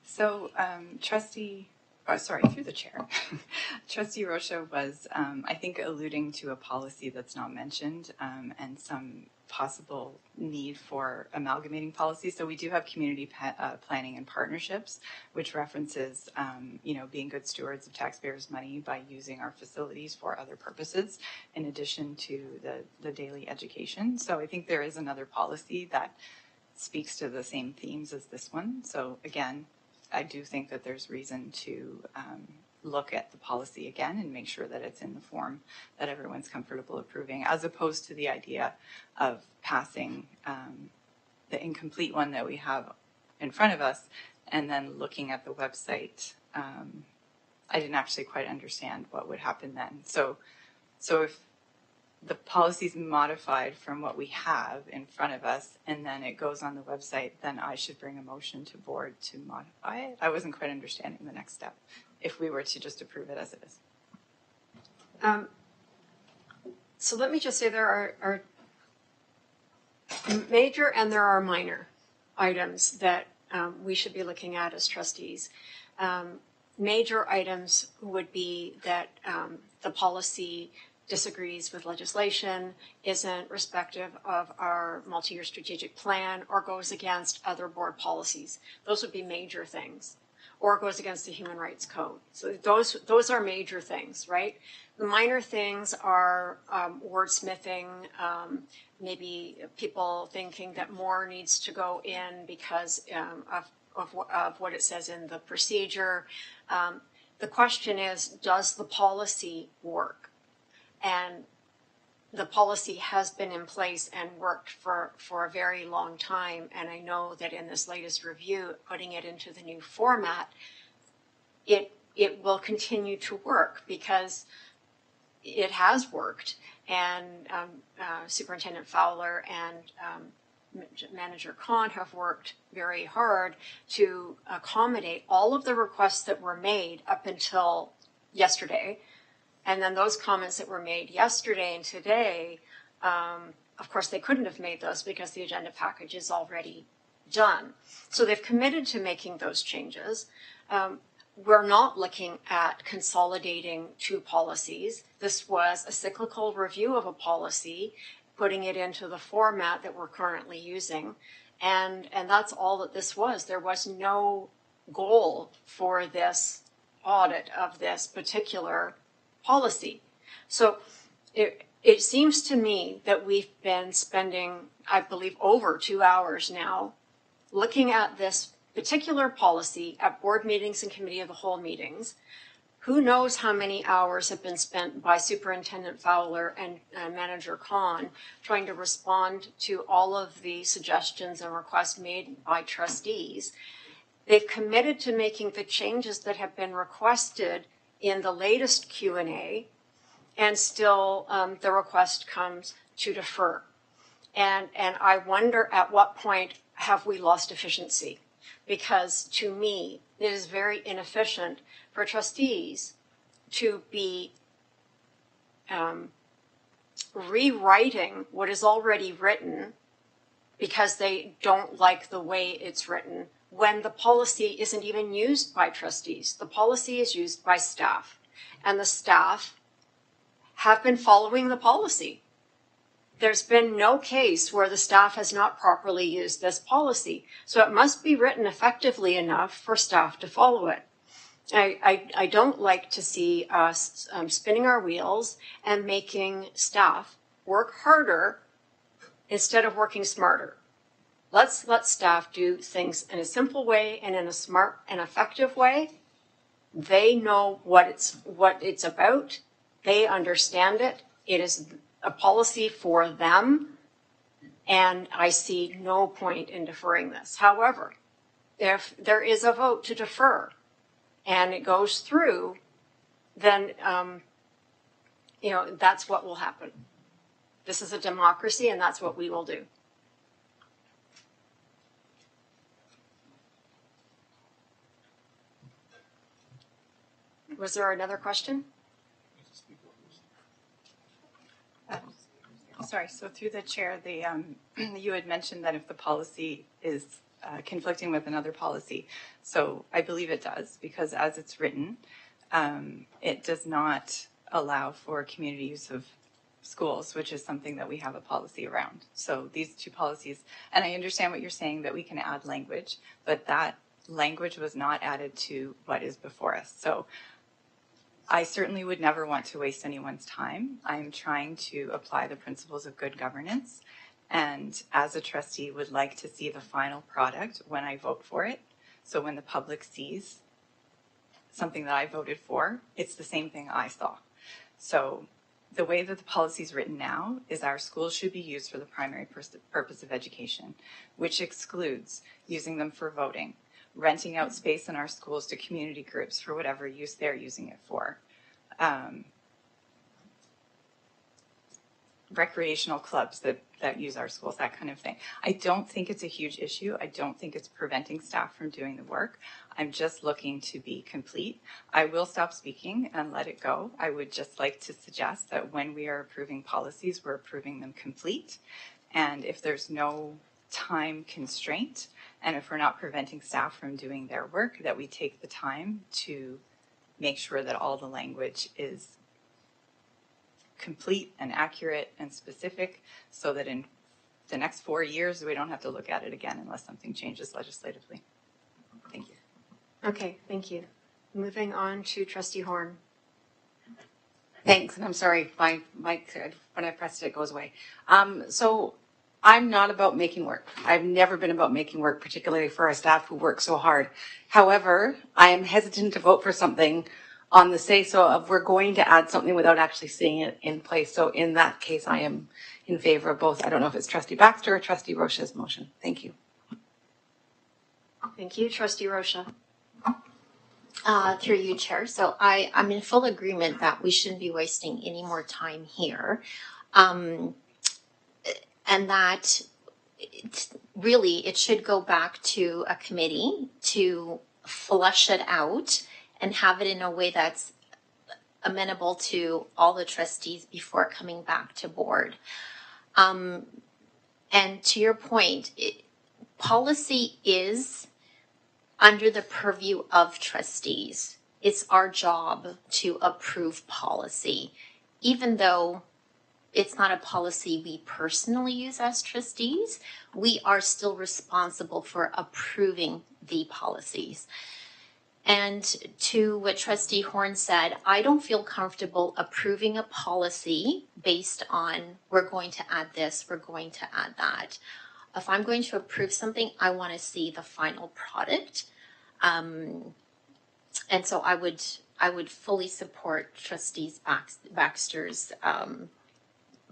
Speaker 10: So, through the chair, Trustee Rocha was, I think, alluding to a policy that's not mentioned and some possible need for amalgamating policies. So we do have community planning and partnerships, which references, being good stewards of taxpayers' money by using our facilities for other purposes, in addition to the daily education. So I think there is another policy that speaks to the same themes as this one. So again, I do think that there's reason to look at the policy again and make sure that it's in the form that everyone's comfortable approving, as opposed to the idea of passing the incomplete one that we have in front of us and then looking at the website. I didn't actually quite understand what would happen then. So if the policy is modified from what we have in front of us and then it goes on the website, then I should bring a motion to board to modify it. I wasn't quite understanding the next step if we were to just approve it as it is.
Speaker 1: So let me just say there are major and there are minor items that we should be looking at as trustees. Major items would be that the policy disagrees with legislation, isn't respective of our multi-year strategic plan, or goes against other board policies. Those would be major things, or goes against the Human Rights Code. So those are major things, right? The minor things are wordsmithing, maybe people thinking that more needs to go in because of what it says in the procedure. The question is, does the policy work? And the policy has been in place and worked for a very long time. And I know that in this latest review, putting it into the new format, it will continue to work because it has worked. And Superintendent Fowler and Manager Khan have worked very hard to accommodate all of the requests that were made up until yesterday. And then those comments that were made yesterday and today, of course, they couldn't have made those because the agenda package is already done. So they've committed to making those changes. We're not looking at consolidating two policies. This was a cyclical review of a policy, putting it into the format that we're currently using. And that's all that this was. There was no goal for this audit of this particular policy. So it seems to me that we've been spending, I believe, over 2 hours now looking at this particular policy at board meetings and committee of the whole meetings. Who knows how many hours have been spent by Superintendent Fowler and Manager Khan trying to respond to all of the suggestions and requests made by trustees. They've committed to making the changes that have been requested in the latest Q&A, and still the request comes to defer. And I wonder at what point have we lost efficiency? Because to me, it is very inefficient for trustees to be rewriting what is already written because they don't like the way it's written, when the policy isn't even used by trustees. The policy is used by staff, and the staff have been following the policy. There's been no case where the staff has not properly used this policy. So it must be written effectively enough for staff to follow it. I don't like to see us spinning our wheels and making staff work harder instead of working smarter. Let's let staff do things in a simple way and in a smart and effective way. They know what it's about. They understand it. It is a policy for them, and I see no point in deferring this. However, if there is a vote to defer and it goes through, then that's what will happen. This is a democracy, and that's what we will do. Was there another question?
Speaker 10: Sorry, so through the chair, you had mentioned that if the policy is conflicting with another policy. So I believe it does, because as it's written, it does not allow for community use of schools, which is something that we have a policy around. So these two policies, and I understand what you're saying, that we can add language, but that language was not added to what is before us. So I certainly would never want to waste anyone's time. I'm trying to apply the principles of good governance, and as a trustee would like to see the final product when I vote for it. So when the public sees something that I voted for, it's the same thing I saw. So the way that the policy is written now is our schools should be used for the primary purpose of education, which excludes using them for voting, renting out space in our schools to community groups for whatever use they're using it for, recreational clubs that use our schools, that kind of thing. I don't think it's a huge issue. I don't think it's preventing staff from doing the work. I'm just looking to be complete. I will stop speaking and let it go. I would just like to suggest that when we are approving policies, we're approving them complete. And if there's no time constraint, and if we're not preventing staff from doing their work, that we take the time to make sure that all the language is complete and accurate and specific, so that in the next 4 years, we don't have to look at it again unless something changes legislatively. Thank you.
Speaker 1: Okay, thank you. Moving on to Trustee Horn.
Speaker 4: Thanks, and I'm sorry, my mic, when I pressed it, it goes away. So I'm not about making work. I've never been about making work, particularly for our staff who work so hard. However, I am hesitant to vote for something on the say-so of we're going to add something without actually seeing it in place. So in that case, I am in favor of both. I don't know if it's Trustee Baxter or Trustee Rocha's motion. Thank you.
Speaker 1: Thank you. Trustee Rocha.
Speaker 9: Through you, Chair. So I'm in full agreement that we shouldn't be wasting any more time here. And that it should go back to a committee to flush it out and have it in a way that's amenable to all the trustees before coming back to board. And to your point, policy is under the purview of trustees. It's our job to approve policy, even though it's not a policy we personally use as trustees. We are still responsible for approving the policies. And to what Trustee Horn said, I don't feel comfortable approving a policy based on we're going to add this, we're going to add that. If I'm going to approve something, I want to see the final product. And so I would fully support Trustee Baxter's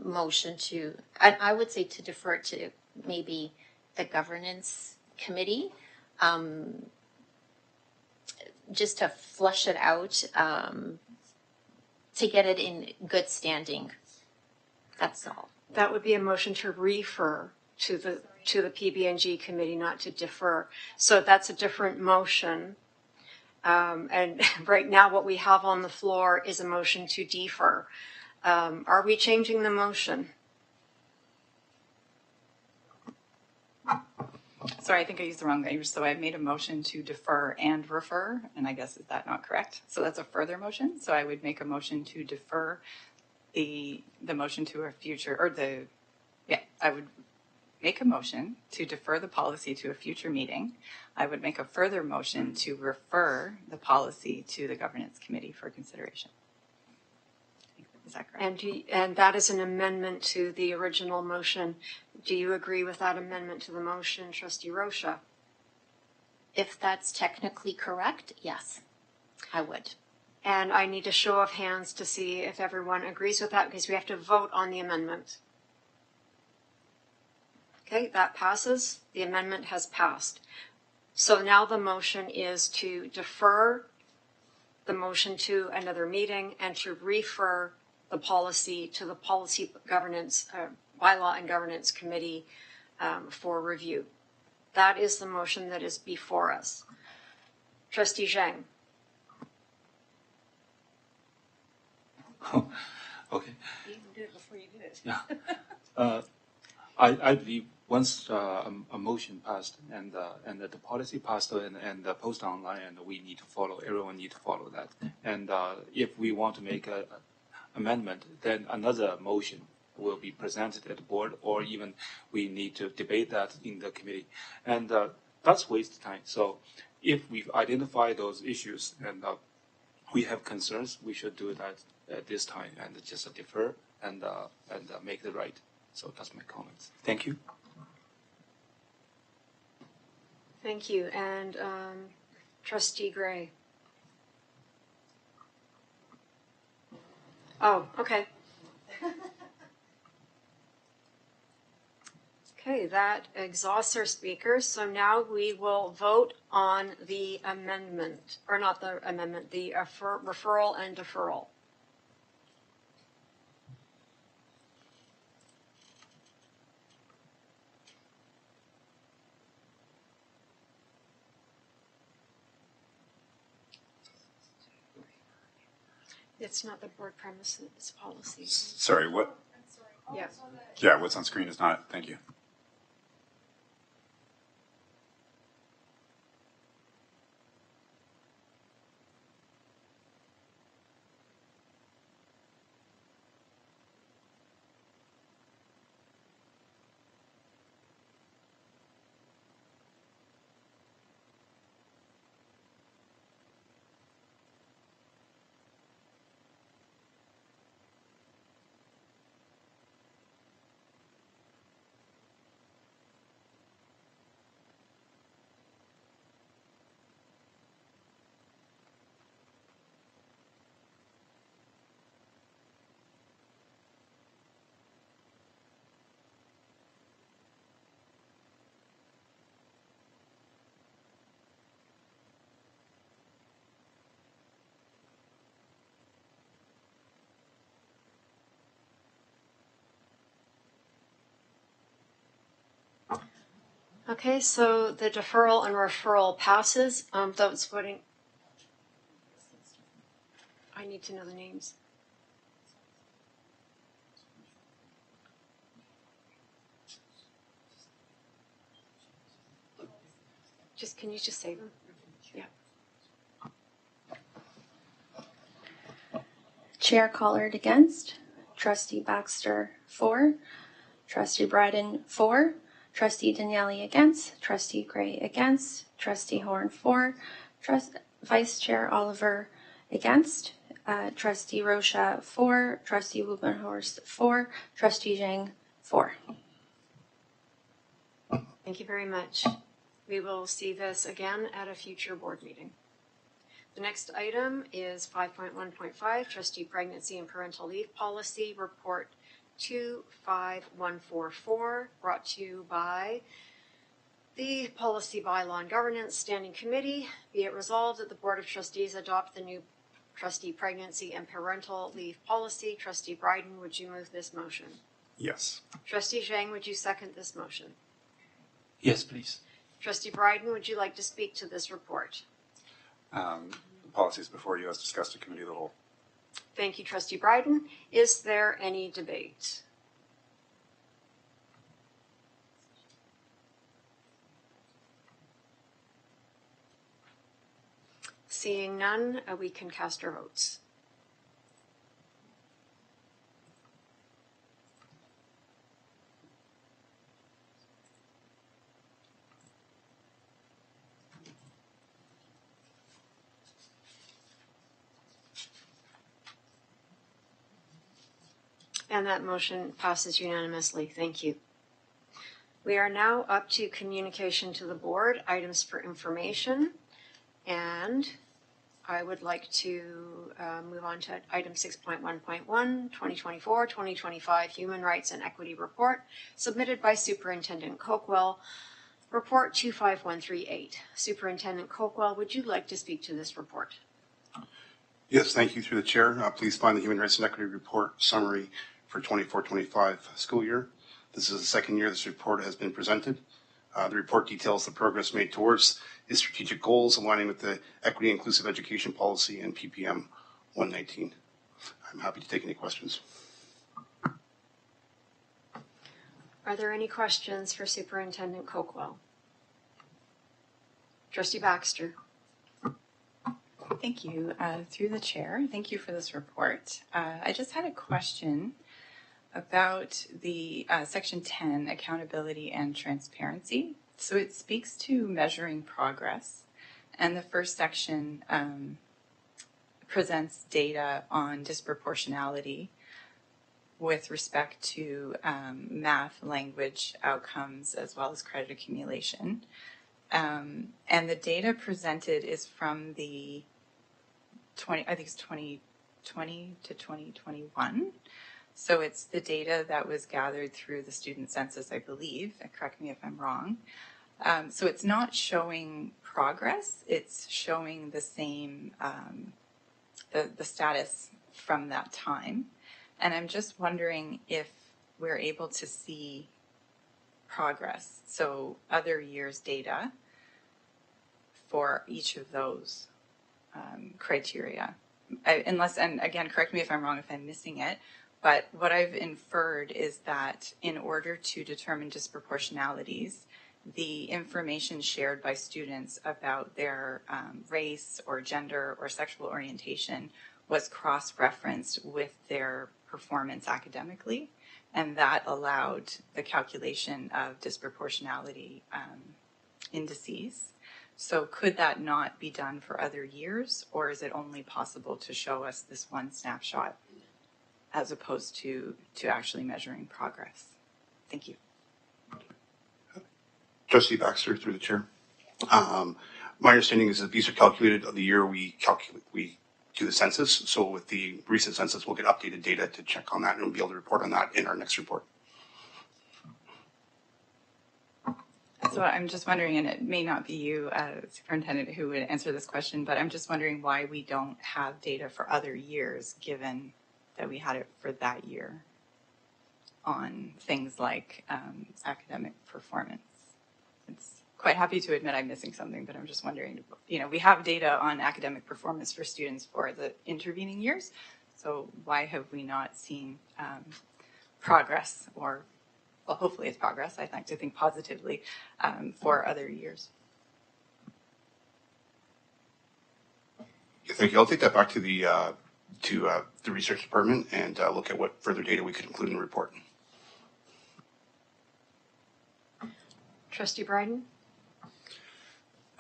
Speaker 9: motion to, and I would say to defer to maybe the governance committee, just to flush it out, to get it in good standing. That's all.
Speaker 1: That would be a motion to refer to the PB&G committee, not to defer. So that's a different motion. And right now what we have on the floor is a motion to defer. Are we changing the motion?
Speaker 10: Sorry, I think I used the wrong language. So I made a motion to defer and refer, and I guess is that not correct? So that's a further motion. So I would make a motion to defer the motion to a future, or I would make a motion to defer the policy to a future meeting. I would make a further motion to refer the policy to the governance committee for consideration. Is that correct?
Speaker 1: And that is an amendment to the original motion. Do you agree with that amendment to the motion, Trustee Rocha?
Speaker 9: If that's technically correct, yes, I would.
Speaker 1: And I need a show of hands to see if everyone agrees with that, because we have to vote on the amendment. Okay, that passes. The amendment has passed. So now the motion is to defer the motion to another meeting and to refer the policy to the Policy Governance, Bylaw and Governance Committee for review. That is the motion that is before us. Trustee Zhang.
Speaker 7: Okay.
Speaker 5: You can do it before you do it.
Speaker 7: Yeah. I believe once a motion passed and that the policy passed and posted online, and we need to follow, everyone need to follow that. And if we want to make a amendment, then another motion will be presented at the board, or even we need to debate that in the committee. And that's waste time. So if we've identified those issues and we have concerns, we should do that at this time and just defer and make it right. So that's my comments. Thank you.
Speaker 1: Thank you. And Trustee Gray. Oh, okay. Okay, that exhausts our speakers. So now we will vote on the amendment, or not the amendment, the referral and deferral. It's not the board premise, it's policy.
Speaker 3: Sorry, what?
Speaker 1: Yeah.
Speaker 3: Yeah, what's on screen is not. Thank you.
Speaker 1: Okay, so the deferral and referral passes. Those voting. I need to know the names. Can you just say them? Yeah.
Speaker 13: Chair Collard against. Trustee Baxter for. Trustee Bryden for. Trustee Daniele against. Trustee Gray against. Trustee Horn for. Vice Chair Oliver against. Trustee Rocha for. Trustee Wubenhorst for. Trustee Zhang for.
Speaker 1: Thank you very much. We will see this again at a future board meeting. The next item is 5.1.5, Trustee Pregnancy and Parental Leave Policy Report 25144, brought to you by the Policy Bylaw and Governance Standing Committee. Be it resolved that the Board of Trustees adopt the new Trustee Pregnancy and Parental Leave Policy. Trustee Bryden, would you move this motion?
Speaker 3: Yes.
Speaker 1: Trustee Zhang, would you second this motion?
Speaker 7: Yes, please.
Speaker 1: Trustee Bryden, would you like to speak to this report?
Speaker 3: The policies before you as discussed in committee of the whole.
Speaker 1: Thank you, Trustee Bryden. Is there any debate? Seeing none, we can cast our votes. And that motion passes unanimously. Thank you. We are now up to communication to the board, items for information, and I would like to move on to item 6.1.1, 2024-2025 Human Rights and Equity Report, submitted by Superintendent Coakwell, Report 25138. Superintendent Coakwell, would you like to speak to this report?
Speaker 14: Yes, thank you. Through the chair, please find the Human Rights and Equity Report summary for 24-25 school year. This is the second year this report has been presented. The report details the progress made towards its strategic goals, aligning with the Equity Inclusive Education Policy and PPM 119. I'm happy to take any questions.
Speaker 1: Are there any questions for Superintendent Coquell? Trustee Baxter.
Speaker 10: Thank you. Through the chair, thank you for this report. I just had a question about the section 10, accountability and transparency. So it speaks to measuring progress, and the first section presents data on disproportionality with respect to math, language outcomes, as well as credit accumulation. And the data presented is from the 2020 to 2021. So it's the data that was gathered through the student census, I believe. Correct me if I'm wrong. So it's not showing progress. It's showing the same, the status from that time. And I'm just wondering if we're able to see progress. So other years' data for each of those criteria. Unless, and again, correct me if I'm wrong if I'm missing it, but what I've inferred is that in order to determine disproportionalities, the information shared by students about their race or gender or sexual orientation was cross-referenced with their performance academically, and that allowed the calculation of disproportionality indices. So could that not be done for other years, or is it only possible to show us this one snapshot as opposed to actually measuring progress? Thank you.
Speaker 14: Trustee Baxter, through the chair. My understanding is that these are calculated the year we do the census. So with the recent census, we'll get updated data to check on that, and we'll be able to report on that in our next report.
Speaker 10: So I'm just wondering, and it may not be you, Superintendent, who would answer this question, but I'm just wondering why we don't have data for other years, given that we had it for that year on things like academic performance. It's quite happy to admit I'm missing something, but I'm just wondering, we have data on academic performance for students for the intervening years, so why have we not seen progress, or, well, hopefully it's progress, I'd like to think positively, for other years?
Speaker 14: Yeah, thank you. I'll take that back to the research department and look at what further data we could include in the report.
Speaker 1: Trustee Bryden?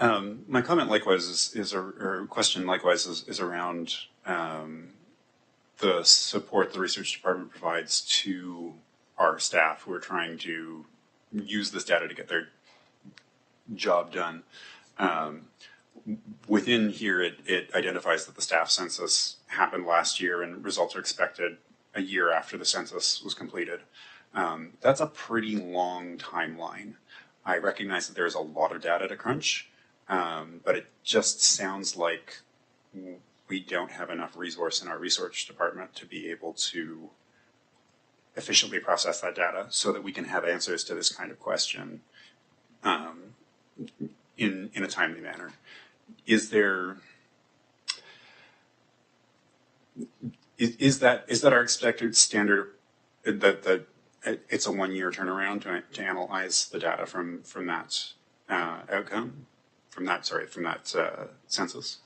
Speaker 3: My comment likewise or question likewise is around the support the research department provides to our staff who are trying to use this data to get their job done. Within here, it identifies that the staff census happened last year and results are expected a year after the census was completed. That's a pretty long timeline. I recognize that there's a lot of data to crunch, but it just sounds like we don't have enough resource in our research department to be able to efficiently process that data so that we can have answers to this kind of question in a timely manner. Is that our expected standard that it's a 1 year turnaround to analyze the data from that outcome, from that census?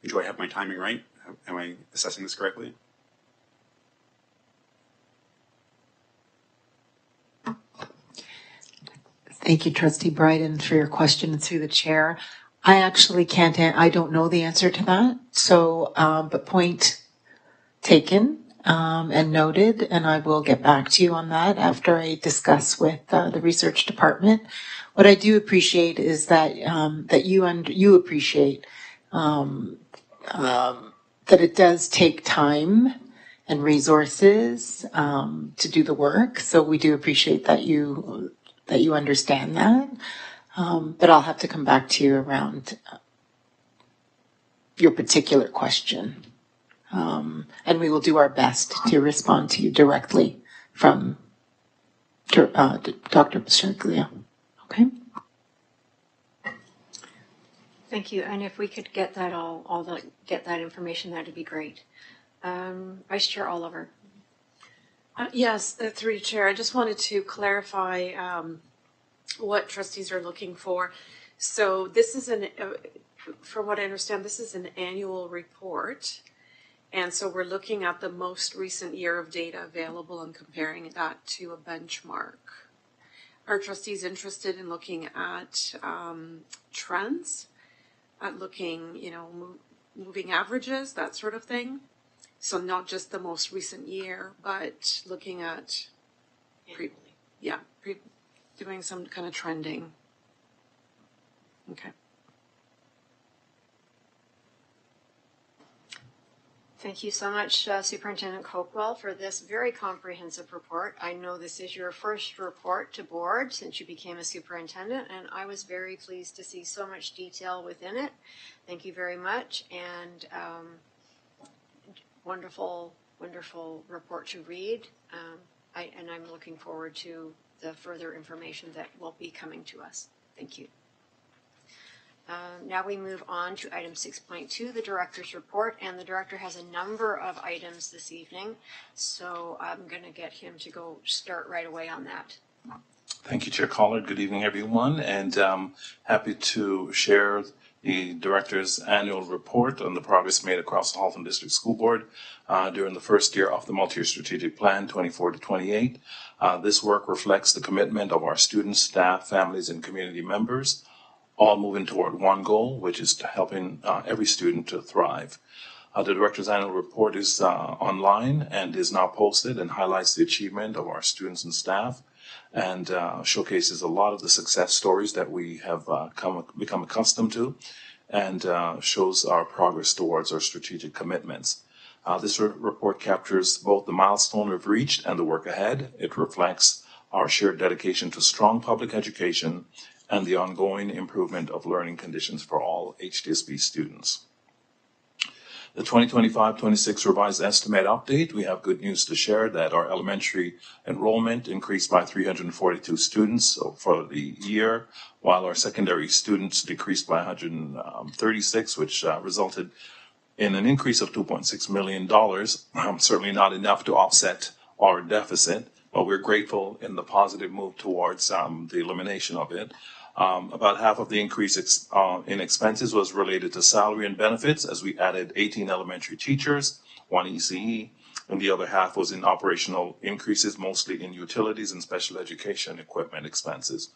Speaker 3: Do I have my timing right? Am I assessing this correctly?
Speaker 15: Thank you, Trustee Bryden, for your question through the chair. I actually I don't know the answer to that. So, but point taken and noted, and I will get back to you on that after I discuss with the research department. What I do appreciate is that that you appreciate that it does take time and resources to do the work. So we do appreciate that you understand that. But I'll have to come back to you around your particular question. And we will do our best to respond to you directly from Dr. Bisceglia. Okay?
Speaker 1: Thank you. And if we could get that get that information, that'd be great. Vice Chair Oliver.
Speaker 16: Yes, through you, Chair. I just wanted to clarify what trustees are looking for. So this is from what I understand, this is an annual report. And so we're looking at the most recent year of data available and comparing that to a benchmark. Are trustees interested in looking at trends, at looking, moving averages, that sort of thing? So not just the most recent year, but looking at doing some kind of trending. Okay.
Speaker 1: Thank you so much, Superintendent Copewell, for this very comprehensive report. I know this is your first report to board since you became a superintendent, and I was very pleased to see so much detail within it. Thank you very much, and wonderful, wonderful report to read. And I'm looking forward to the further information that will be coming to us. Thank you. Now we move on to item 6.2, the director's report, and the director has a number of items this evening, so I'm going to get him to go start right away on that.
Speaker 6: Thank you, Chair Collard. Good evening, everyone, and happy to share the director's annual report on the progress made across the Halton District School Board during the first year of the multi-year strategic plan, 24 to 28. This work reflects the commitment of our students, staff, families, and community members, all moving toward one goal, which is to helping every student to thrive. The director's annual report is online and is now posted and highlights the achievement of our students and staff, and showcases a lot of the success stories that we have become accustomed to, and shows our progress towards our strategic commitments. This report captures both the milestone we've reached and the work ahead. It reflects our shared dedication to strong public education and the ongoing improvement of learning conditions for all HDSB students. The 2025-26 revised estimate update, we have good news to share that our elementary enrollment increased by 342 students for the year, while our secondary students decreased by 136, which resulted in an increase of $2.6 million. Certainly not enough to offset our deficit, but we're grateful in the positive move towards the elimination of it. About half of the increase in expenses was related to salary and benefits, as we added 18 elementary teachers, 1 ECE, and the other half was in operational increases, mostly in utilities and special education equipment expenses.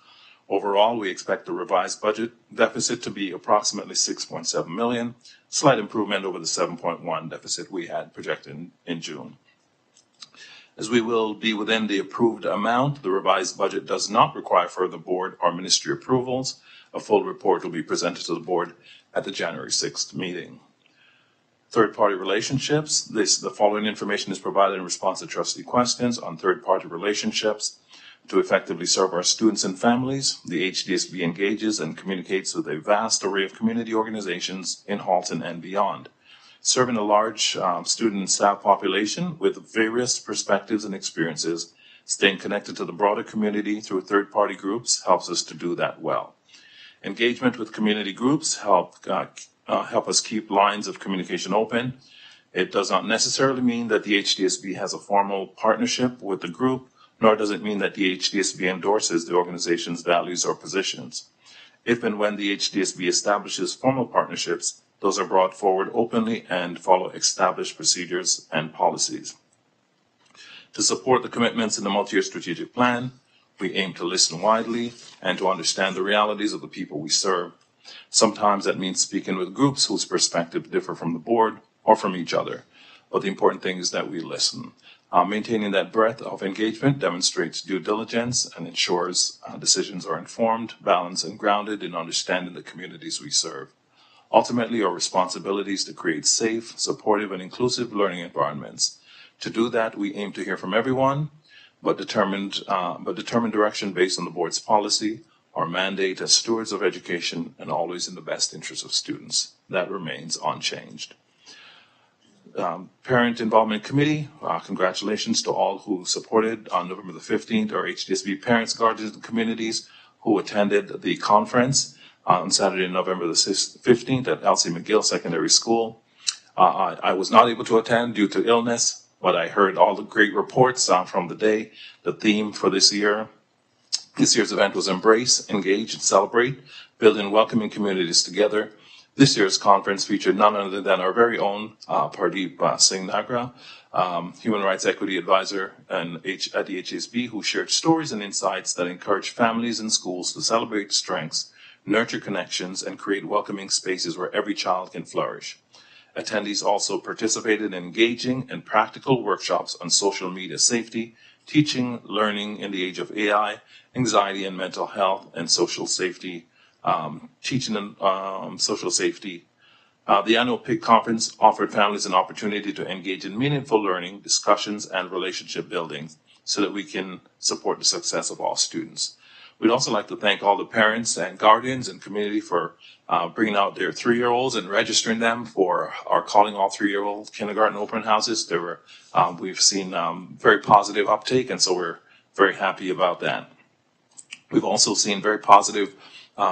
Speaker 6: Overall, we expect the revised budget deficit to be approximately $6.7 million, slight improvement over the 7.1 deficit we had projected in June. As we will be within the approved amount, the revised budget does not require further board or ministry approvals. A full report will be presented to the board at the January 6th meeting. Third-party relationships. The following information is provided in response to trustee questions on third-party relationships. To effectively serve our students and families, the HDSB engages and communicates with a vast array of community organizations in Halton and beyond. Serving a large student and staff population with various perspectives and experiences, staying connected to the broader community through third-party groups helps us to do that well. Engagement with community groups help us keep lines of communication open. It does not necessarily mean that the HDSB has a formal partnership with the group, nor does it mean that the HDSB endorses the organization's values or positions. If and when the HDSB establishes formal partnerships, those are brought forward openly and follow established procedures and policies. To support the commitments in the multi-year strategic plan, we aim to listen widely and to understand the realities of the people we serve. Sometimes that means speaking with groups whose perspectives differ from the board or from each other. But the important thing is that we listen. Maintaining that breadth of engagement demonstrates due diligence and ensures decisions are informed, balanced, and grounded in understanding the communities we serve. Ultimately, our responsibility is to create safe, supportive, and inclusive learning environments. To do that, we aim to hear from everyone, but determined direction based on the board's policy, our mandate as stewards of education, and always in the best interest of students. That remains unchanged. Parent Involvement Committee, congratulations to all who supported on November the 15th, our HDSB parents, guardians, and communities who attended the conference on Saturday, November the 15th at Elsie McGill Secondary School. I was not able to attend due to illness, but I heard all the great reports from the day. The theme for this year's event was Embrace, Engage, and Celebrate, Building Welcoming Communities Together. This year's conference featured none other than our very own Pardeep Singh Nagra, Human Rights Equity Advisor at the HSB, who shared stories and insights that encourage families and schools to celebrate strengths, nurture connections, and create welcoming spaces where every child can flourish. Attendees also participated in engaging and practical workshops on social media safety, teaching, learning in the age of AI, anxiety and mental health, and social safety, social safety. The annual PIC conference offered families an opportunity to engage in meaningful learning, discussions, and relationship building so that we can support the success of all students. We'd also like to thank all the parents and guardians and community for bringing out their 3-year-olds and registering them for our Calling All 3-Year-Old Kindergarten Open Houses. We've seen very positive uptake, and so we're very happy about that. We've also seen very positive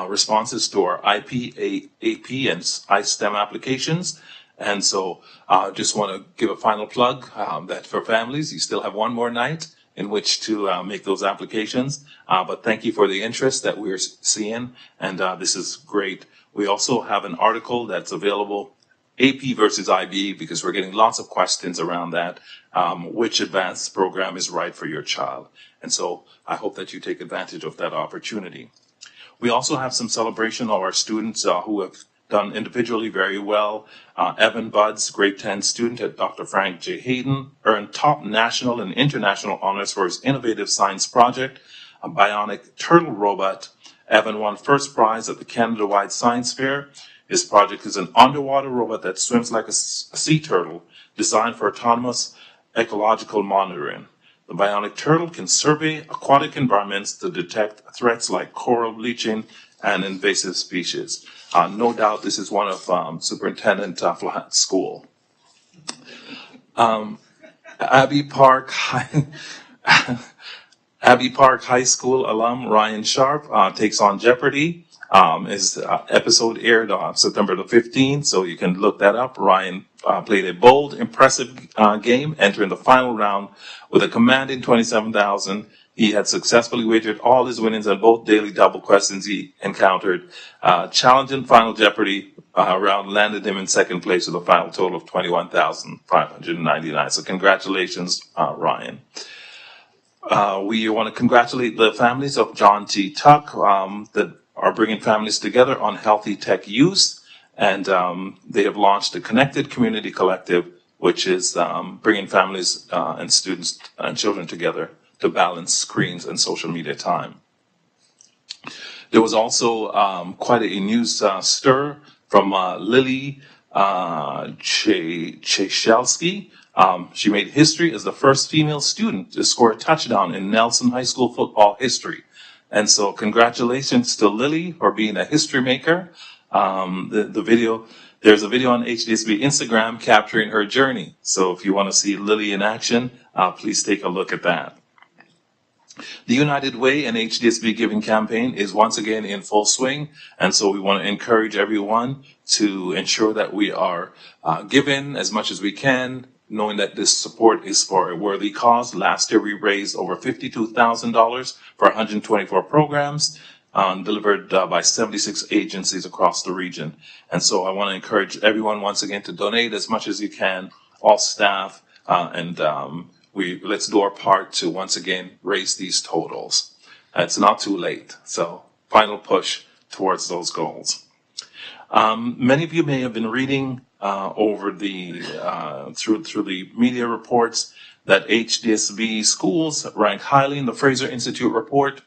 Speaker 6: responses to our IP, AP, and iSTEM applications. And so just want to give a final plug that for families, you still have one more night in which to make those applications. But thank you for the interest that we're seeing, and this is great. We also have an article that's available, AP versus IB, because we're getting lots of questions around that, which advanced program is right for your child. And so I hope that you take advantage of that opportunity. We also have some celebration of our students who have done individually very well. Evan Buds, grade 10 student at Dr. Frank J. Hayden, earned top national and international honors for his innovative science project, a bionic turtle robot. Evan won first prize at the Canada-wide Science Fair. His project is an underwater robot that swims like a sea turtle, designed for autonomous ecological monitoring. The bionic turtle can survey aquatic environments to detect threats like coral bleaching and invasive species. No doubt this is one of Superintendent Flahat's school. Abbey Park High School alum Ryan Sharp takes on Jeopardy! His episode aired on September the 15th, so you can look that up. Ryan played a bold, impressive game, entering the final round with a commanding 27,000. He had successfully wagered all his winnings on both daily double questions he encountered. Challenging Final Jeopardy! Round landed him in second place with a final total of 21,599. So congratulations, Ryan. We want to congratulate the families of John T. Tuck that are bringing families together on healthy tech use. And they have launched a Connected Community Collective, which is bringing families and students and children together to balance screens and social media time. There was also quite a news stir from Lily Cheshelski. She made history as the first female student to score a touchdown in Nelson High School football history. And so congratulations to Lily for being a history maker. There's a video on HDSB Instagram capturing her journey. So if you want to see Lily in action, please take a look at that. The United Way and HDSB Giving campaign is once again in full swing. And so we want to encourage everyone to ensure that we are giving as much as we can, knowing that this support is for a worthy cause. Last year, we raised over $52,000 for 124 programs delivered by 76 agencies across the region. And so I want to encourage everyone once again to donate as much as you can, all staff, and let's do our part to once again raise these totals. It's not too late. So final push towards those goals. Many of you may have been reading over through the media reports that HDSB schools rank highly in the Fraser Institute report.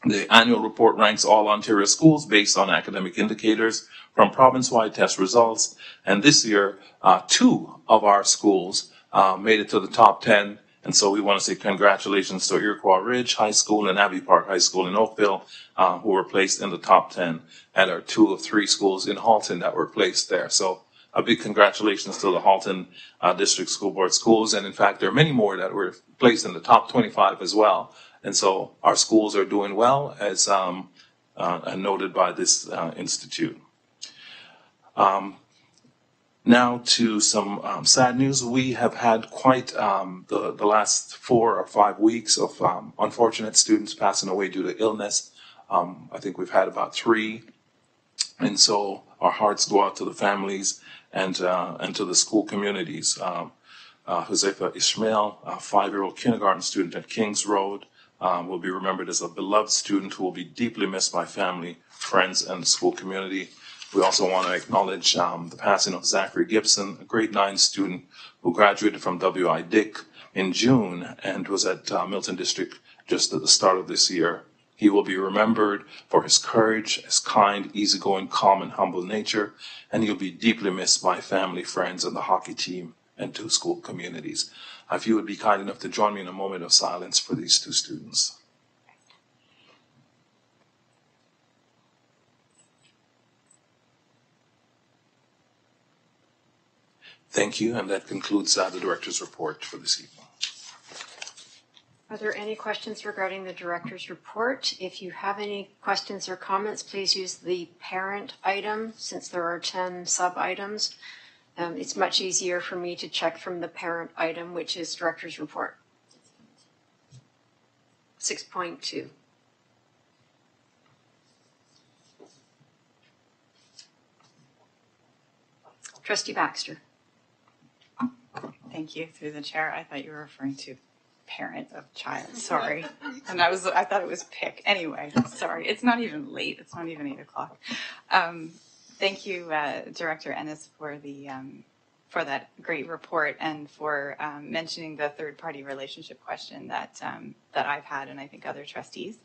Speaker 6: The annual report ranks all Ontario schools based on academic indicators from province-wide test results. And this year, 2 of our schools made it to the top 10. And so we want to say congratulations to Iroquois Ridge High School and Abbey Park High School in Oakville, who were placed in the top 10, and our 2 of 3 schools in Halton that were placed there. So a big congratulations to the Halton District School Board schools. And in fact, there are many more that were placed in the top 25 as well. And so our schools are doing well, as noted by this institute. Now to some sad news. We have had quite the last 4 or 5 weeks of unfortunate students passing away due to illness. I think we've had about 3. And so our hearts go out to the families and to the school communities. Josefa Ishmael, a 5-year-old kindergarten student at Kings Road, will be remembered as a beloved student who will be deeply missed by family, friends, and the school community. We also want to acknowledge the passing of Zachary Gibson, a grade 9 student who graduated from W.I. Dick in June and was at Milton District just at the start of this year. He will be remembered for his courage, his kind, easygoing, calm, and humble nature, and he'll be deeply missed by family, friends, and the hockey team and 2 school communities. If you would be kind enough to join me in a moment of silence for these 2 students. Thank you, and that concludes the director's report for this evening.
Speaker 1: Are there any questions regarding the director's report? If you have any questions or comments, please use the parent item since there are 10 sub-items. It's much easier for me to check from the parent item, which is director's report. 6.2. Trustee Baxter.
Speaker 10: Thank you. Through the chair, I thought you were referring to parent of child. Sorry. And I thought it was pick. Anyway, sorry. It's not even late. It's not even 8 o'clock. Thank you, Director Ennis, for that great report and for mentioning the third-party relationship question that I've had and I think other trustees.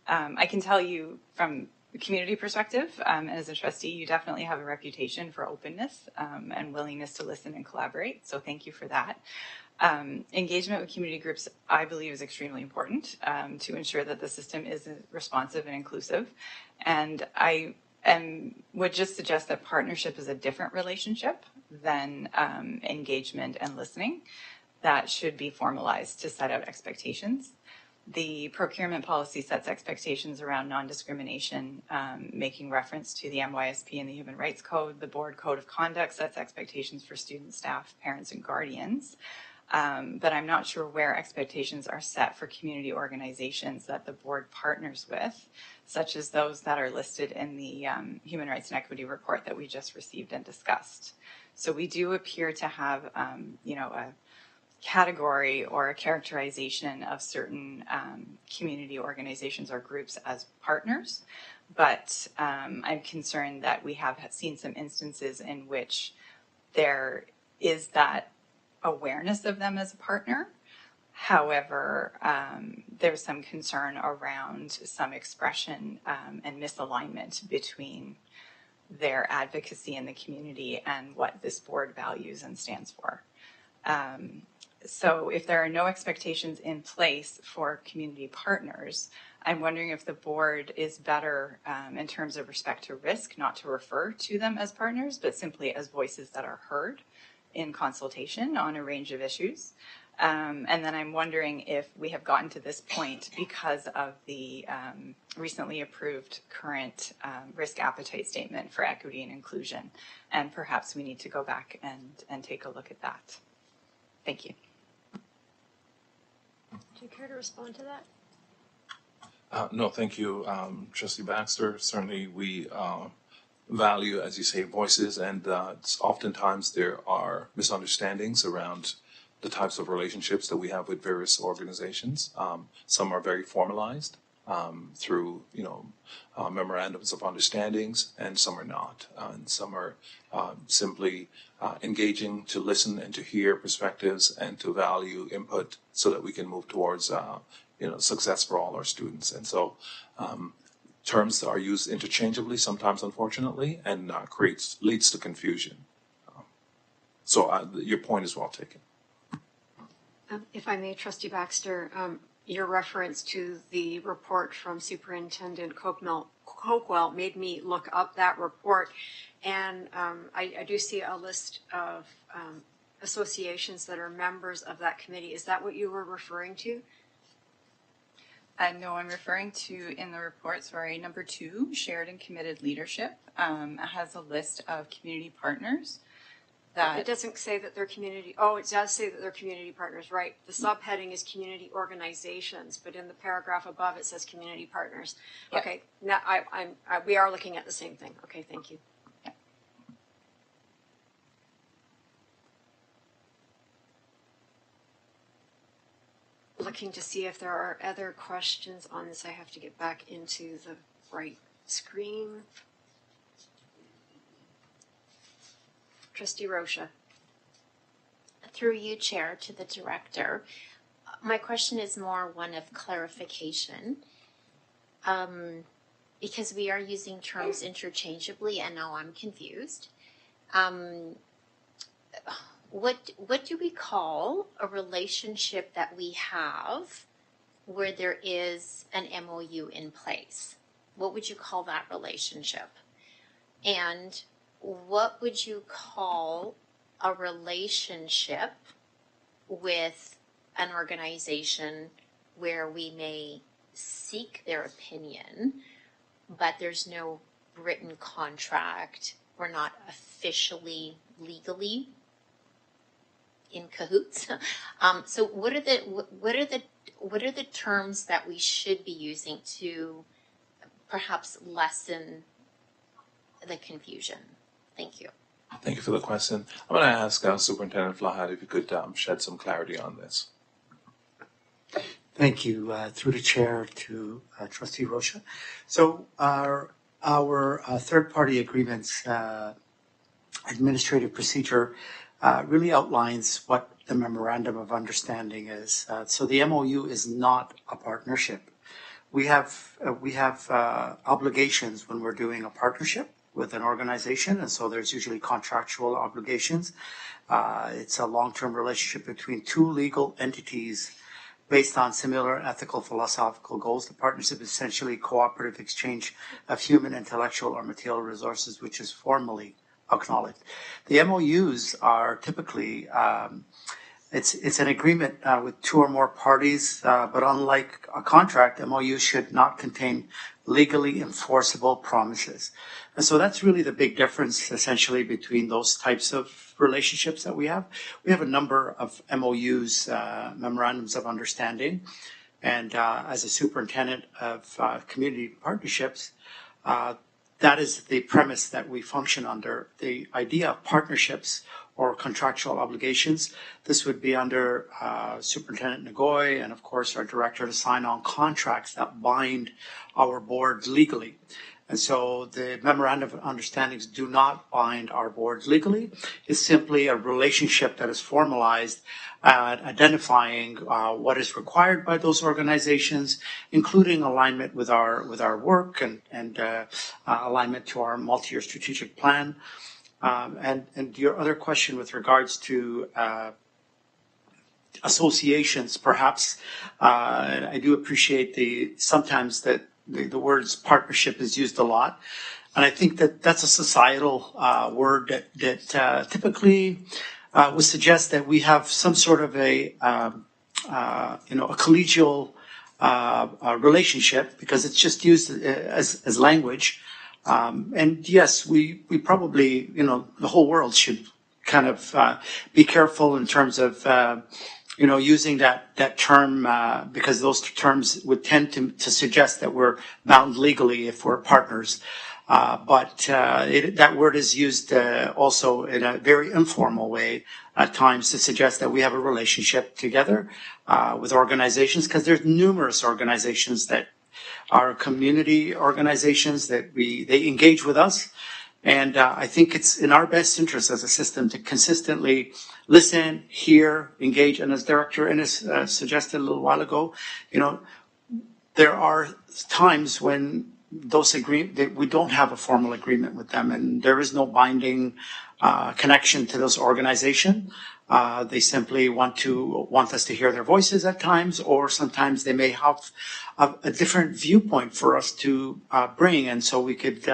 Speaker 10: I can tell you from the community perspective, as a trustee, you definitely have a reputation for openness and willingness to listen and collaborate. So thank you for that. Engagement with community groups, I believe, is extremely important to ensure that the system is responsive and inclusive. And I would just suggest that partnership is a different relationship than engagement and listening. That should be formalized to set out expectations. The procurement policy sets expectations around non-discrimination, making reference to the MYSP and the Human Rights Code. The Board Code of Conduct sets expectations for students, staff, parents, and guardians. But I'm not sure where expectations are set for community organizations that the board partners with, such as those that are listed in the Human Rights and Equity report that we just received and discussed. So we do appear to have, a category or a characterization of certain community organizations or groups as partners, but I'm concerned that we have seen some instances in which there is that awareness of them as a partner. However, there's some concern around some expression and misalignment between their advocacy in the community and what this board values and stands for. So if there are no expectations in place for community partners, I'm wondering if the board is better in terms of respect to risk, not to refer to them as partners, but simply as voices that are heard in consultation on a range of issues. And then I'm wondering if we have gotten to this point because of the recently approved current risk appetite statement for equity and inclusion, and perhaps we need to go back and take a look at that. Thank you.
Speaker 1: Do you care to respond to that?
Speaker 6: No, thank you, Trustee Baxter. Certainly we value, as you say, voices, and oftentimes there are misunderstandings around the types of relationships that we have with various organizations. Some are very formalized through, memorandums of understandings, and some are not. And some are simply engaging to listen and to hear perspectives and to value input so that we can move towards, success for all our students. And so terms are used interchangeably sometimes, unfortunately, and leads to confusion. So your point is well taken.
Speaker 1: If I may, Trustee Baxter, your reference to the report from Superintendent Coquel made me look up that report, and I do see a list of associations that are members of that committee. Is that what you were referring to?
Speaker 10: No, I'm referring to in the report, number 2, shared and committed leadership, has a list of community partners
Speaker 4: that.
Speaker 1: It doesn't say that they're community, oh, it does say that they're community partners, right? The subheading is community organizations, but in the paragraph above it says community partners.
Speaker 4: Yeah.
Speaker 1: Okay, now we are looking at the same thing. Okay, thank you. Looking to see if there are other questions on this. I have to get back into the right screen. Trustee Rocha.
Speaker 9: Through you, Chair, to the Director. My question is more one of clarification. Because we are using terms interchangeably and now I'm confused. What do we call a relationship that we have where there is an MOU in place? What would you call that relationship? And what would you call a relationship with an organization where we may seek their opinion, but there's no written contract? We're not officially, legally in cahoots. So what are the terms that we should be using to perhaps lessen the confusion? Thank you.
Speaker 6: Thank you for the question. I'm going to ask Superintendent Flahad if you could shed some clarity on this.
Speaker 17: Thank you. Through the chair to Trustee Rocha. So our third-party agreements administrative procedure really outlines what the memorandum of understanding is. So the MOU is not a partnership. We have obligations when we're doing a partnership with an organization, and so there's usually contractual obligations. It's a long-term relationship between two legal entities based on similar ethical, philosophical goals. The partnership is essentially cooperative exchange of human, intellectual, or material resources, which is formally acknowledged. The MOUs are typically it's an agreement with two or more parties, but unlike a contract, MOU should not contain legally enforceable promises. And so that's really the big difference, essentially, between those types of relationships that we have. We have a number of MOUs, memorandums of understanding, and as a superintendent of community partnerships, that is the premise that we function under. The idea of partnerships or contractual obligations, this would be under Superintendent Ngoy and, of course, our director to sign on contracts that bind our boards legally. And so the memorandum of understandings do not bind our boards legally. It's simply a relationship that is formalized identifying what is required by those organizations, including alignment with our work and alignment to our multi-year strategic plan. And your other question with regards to associations, perhaps, I do appreciate sometimes that the words partnership is used a lot. And I think that that's a societal word that typically would suggest that we have some sort of a collegial relationship, because it's just used as language. And yes, we probably, the whole world should kind of be careful in terms of, using that term, because those terms would tend to suggest that we're bound legally if we're partners. But that word is used also in a very informal way at times to suggest that we have a relationship together with organizations, because there's numerous organizations that are community organizations that they engage with us. And I think it's in our best interest as a system to consistently listen, hear, engage. And as Director Ennis suggested a little while ago, there are times when we don't have a formal agreement with them, and there is no binding connection to those organizations. They simply want us to hear their voices at times, or sometimes they may have a different viewpoint for us to bring. And so we could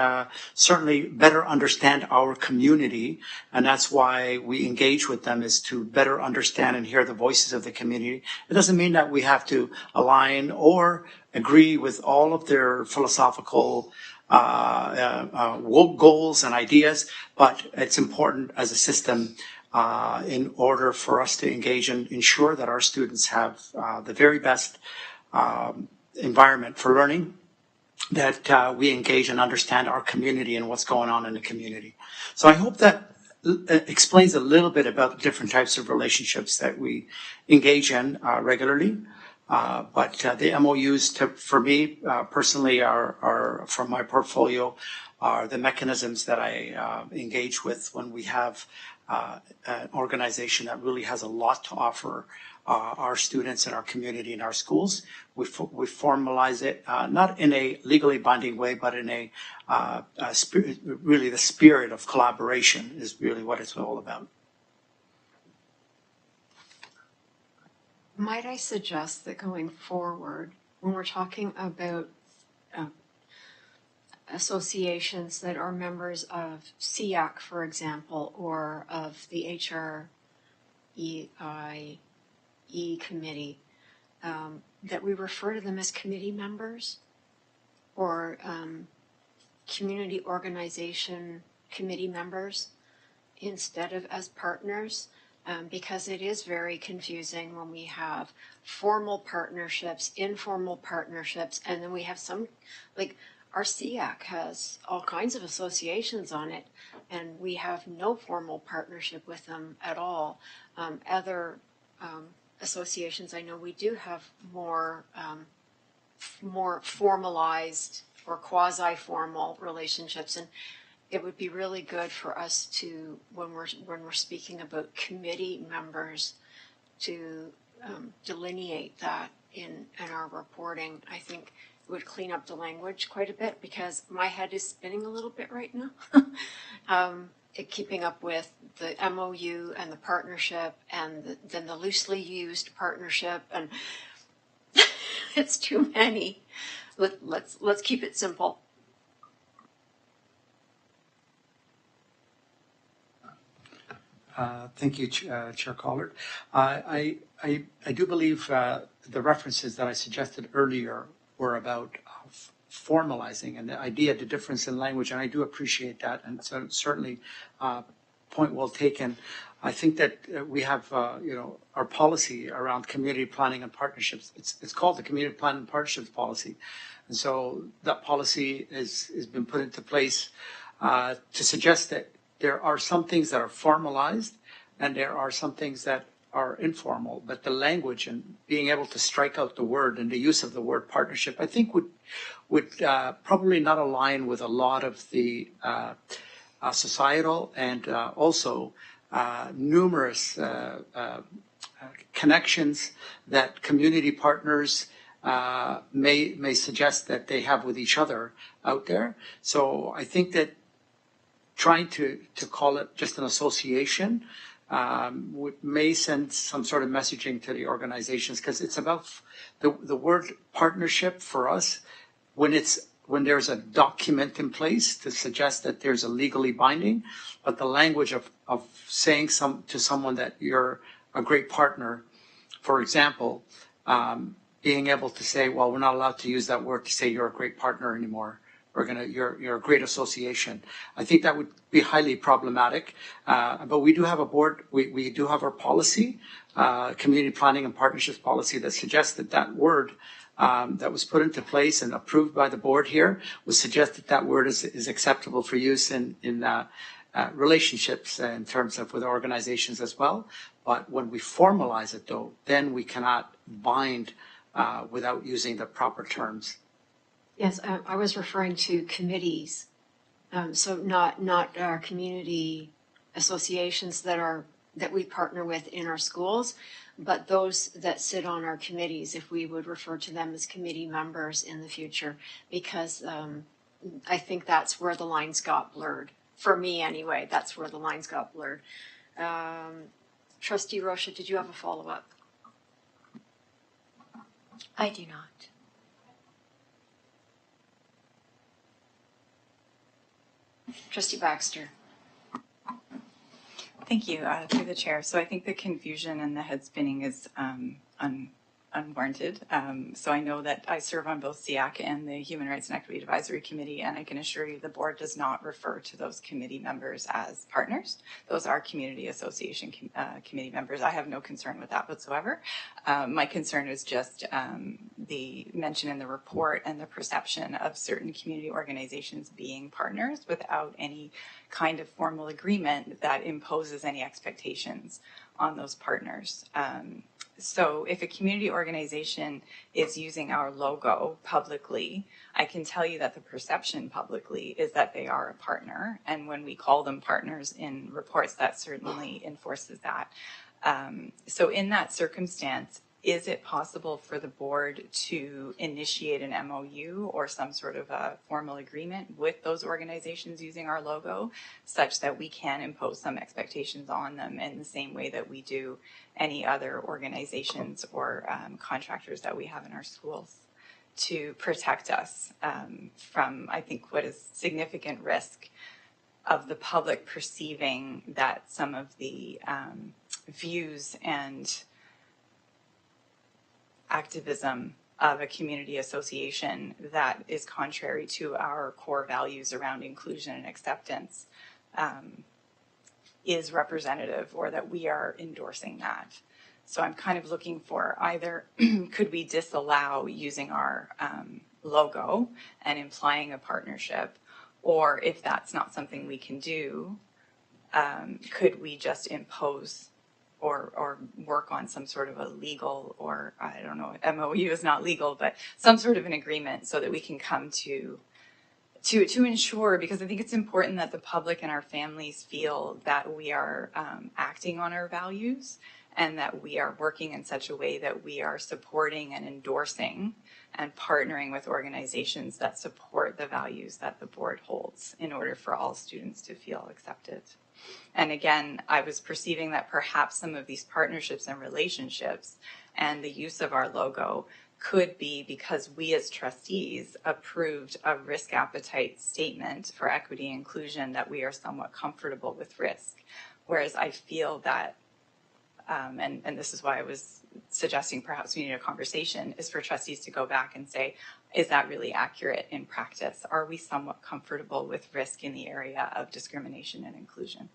Speaker 17: certainly better understand our community. And that's why we engage with them, is to better understand and hear the voices of the community. It doesn't mean that we have to align or agree with all of their philosophical goals and ideas, but it's important as a system in order for us to engage and ensure that our students have the very best environment for learning, that we engage and understand our community and what's going on in the community. So I hope that explains a little bit about the different types of relationships that we engage in regularly. But the MOUs, for me personally, are from my portfolio, are the mechanisms that I engage with when we have an organization that really has a lot to offer our students and our community and our schools. We formalize it, not in a legally binding way, but in a spirit, really the spirit of collaboration is really what it's all about.
Speaker 1: Might I suggest that going forward, when we're talking about associations that are members of SEAC, for example, or of the HREIE committee, that we refer to them as committee members or community organization committee members instead of as partners. Because it is very confusing when we have formal partnerships, informal partnerships, and then we have some, like our SEAC has all kinds of associations on it, and we have no formal partnership with them at all. Other associations, I know we do have more formalized or quasi-formal relationships, and it would be really good for us to, when we're speaking about committee members, to delineate that in our reporting. I think it would clean up the language quite a bit because my head is spinning a little bit right now. Keeping up with the MOU and the partnership and then the loosely used partnership, and it's too many. Let's keep it simple.
Speaker 17: Thank you, Chair Collard. I do believe the references that I suggested earlier were about formalizing and the idea, the difference in language, and I do appreciate that, and so certainly point well taken. I think that we have, our policy around community planning and partnerships. It's called the Community Planning and Partnerships Policy, and so that policy has been put into place to suggest that there are some things that are formalized and there are some things that are informal, but the language and being able to strike out the word and the use of the word partnership, I think would probably not align with a lot of the societal and also numerous connections that community partners may suggest that they have with each other out there. So I think that trying to call it just an association may send some sort of messaging to the organizations, because it's about the word partnership for us when there's a document in place to suggest that there's a legally binding, but the language of saying to someone that you're a great partner, for example, being able to say, well, we're not allowed to use that word to say you're a great partner anymore. You're a great association. I think that would be highly problematic. But we do have a board. We do have our policy, community planning and partnerships policy, that suggests that word that was put into place and approved by the board here would suggest that word is acceptable for use in relationships in terms of with organizations as well. But when we formalize it, though, then we cannot bind without using the proper terms.
Speaker 1: Yes, I was referring to committees, so not our community associations that we partner with in our schools, but those that sit on our committees, if we would refer to them as committee members in the future, because I think that's where the lines got blurred. For me anyway, that's where the lines got blurred. Trustee Rocha, did you have a follow-up?
Speaker 9: I do not.
Speaker 1: Trustee Baxter.
Speaker 10: Thank you, through the chair. So I think the confusion and the head spinning is unwarranted. So I know that I serve on both SEAC and the Human Rights and Equity Advisory Committee, and I can assure you the board does not refer to those committee members as partners. Those are community association committee members. I have no concern with that whatsoever. My concern is just the mention in the report and the perception of certain community organizations being partners without any kind of formal agreement that imposes any expectations on those partners. So if a community organization is using our logo publicly, I can tell you that the perception publicly is that they are a partner. And when we call them partners in reports, that certainly enforces that. So in that circumstance, is it possible for the board to initiate an MOU or some sort of a formal agreement with those organizations using our logo such that we can impose some expectations on them in the same way that we do any other organizations or contractors that we have in our schools to protect us from, I think, what is significant risk of the public perceiving that some of the views and activism of a community association that is contrary to our core values around inclusion and acceptance is representative, or that we are endorsing that. So I'm kind of looking for either could we disallow using our logo and implying a partnership, or if that's not something we can do, could we just impose or work on some sort of a legal, or I don't know, MOU is not legal, but some sort of an agreement so that we can come to ensure, because I think it's important that the public and our families feel that we are acting on our values and that we are working in such a way that we are supporting and endorsing and partnering with organizations that support the values that the board holds in order for all students to feel accepted. And again, I was perceiving that perhaps some of these partnerships and relationships and the use of our logo could be because we as trustees approved a risk appetite statement for equity and inclusion that we are somewhat comfortable with risk. Whereas I feel that, and this is why I was suggesting perhaps we need a conversation, is for trustees to go back and say, is that really accurate in practice? Are we somewhat comfortable with risk in the area of discrimination and inclusion?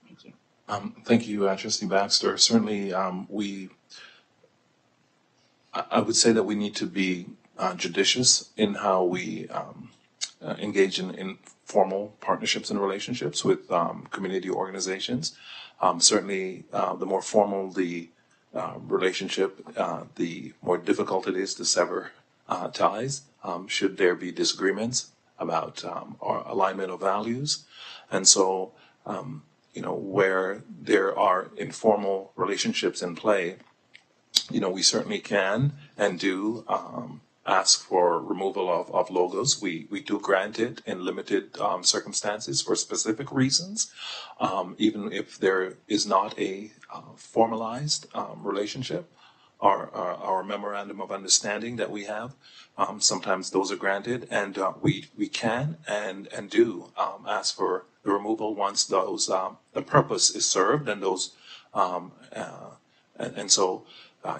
Speaker 10: Thank you.
Speaker 6: Thank you, Trustee Baxter. Certainly, I would say that we need to be judicious in how we engage in formal partnerships and relationships with community organizations. Certainly, the more formal the relationship, the more difficult it is to sever ties, should there be disagreements about our alignment of values. And so, where there are informal relationships in play, we certainly can and do ask for removal of logos. We do grant it in limited circumstances for specific reasons, even if there is not a formalized relationship or our memorandum of understanding that we have. Sometimes those are granted, and we can and do ask for the removal once those the purpose is served, and those and so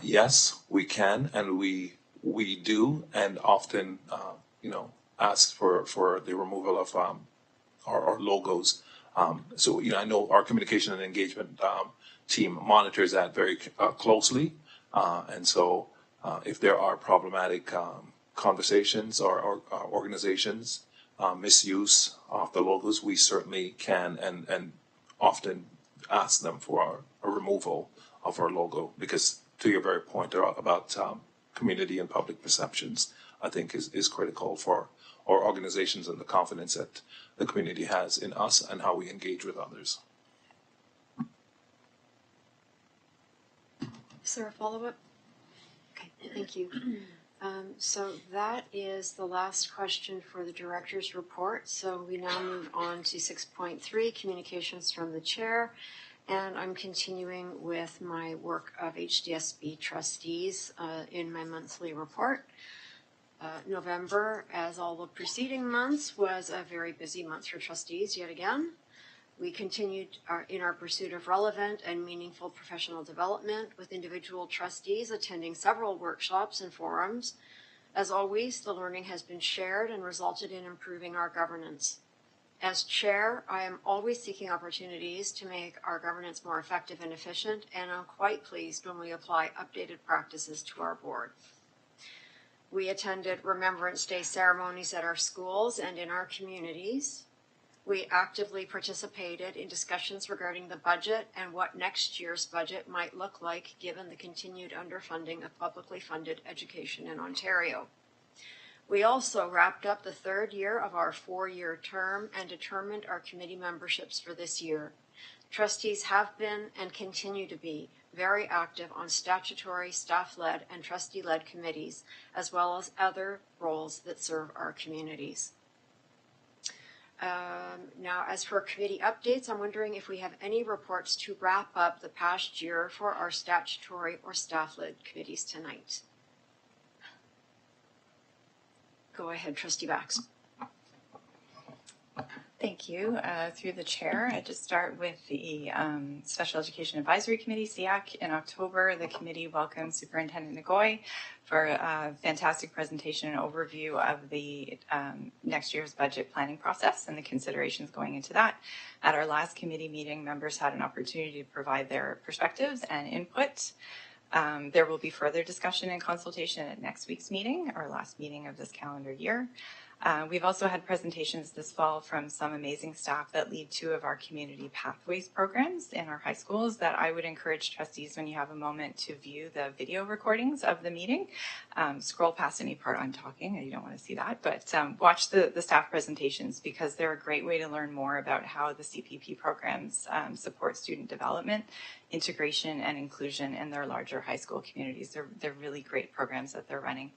Speaker 6: yes, we can and we do, and often ask for the removal of our logos. So I know our communication and engagement team monitors that very closely, and so if there are problematic conversations or organizations misuse of the logos, we certainly can and often ask them for a removal of our logo, because to your very point about community and public perceptions, I think is critical for our organizations and the confidence that the community has in us and how we engage with others.
Speaker 1: Is there a follow-up? Okay, thank you. So that is the last question for the director's report. So we now move on to 6.3, communications from the chair. And I'm continuing with my work of HDSB trustees in my monthly report. November, as all the preceding months, was a very busy month for trustees yet again. We continued in our pursuit of relevant and meaningful professional development, with individual trustees attending several workshops and forums. As always, the learning has been shared and resulted in improving our governance. As chair, I am always seeking opportunities to make our governance more effective and efficient, and I'm quite pleased when we apply updated practices to our board. We attended Remembrance Day ceremonies at our schools and in our communities. We actively participated in discussions regarding the budget and what next year's budget might look like given the continued underfunding of publicly funded education in Ontario. We also wrapped up the third year of our 4-year term and determined our committee memberships for this year. Trustees have been and continue to be very active on statutory, staff-led, and trustee-led committees, as well as other roles that serve our communities. Now, as for committee updates, I'm wondering if we have any reports to wrap up the past year for our statutory or staff-led committees tonight. Go ahead, Trustee Bax.
Speaker 10: Thank you. Through the chair, I just start with the Special Education Advisory Committee, SEAC. In October, the committee welcomed Superintendent Ngoy for a fantastic presentation and overview of the next year's budget planning process and the considerations going into that. At our last committee meeting, members had an opportunity to provide their perspectives and input. There will be further discussion and consultation at next week's meeting, our last meeting of this calendar year. We've also had presentations this fall from some amazing staff that lead 2 of our community pathways programs in our high schools that I would encourage trustees, when you have a moment, to view the video recordings of the meeting. Scroll past any part I'm talking, you don't want to see that, but watch the staff presentations, because they're a great way to learn more about how the CPP programs support student development, integration, and inclusion in their larger high school communities. They're really great programs that they're running.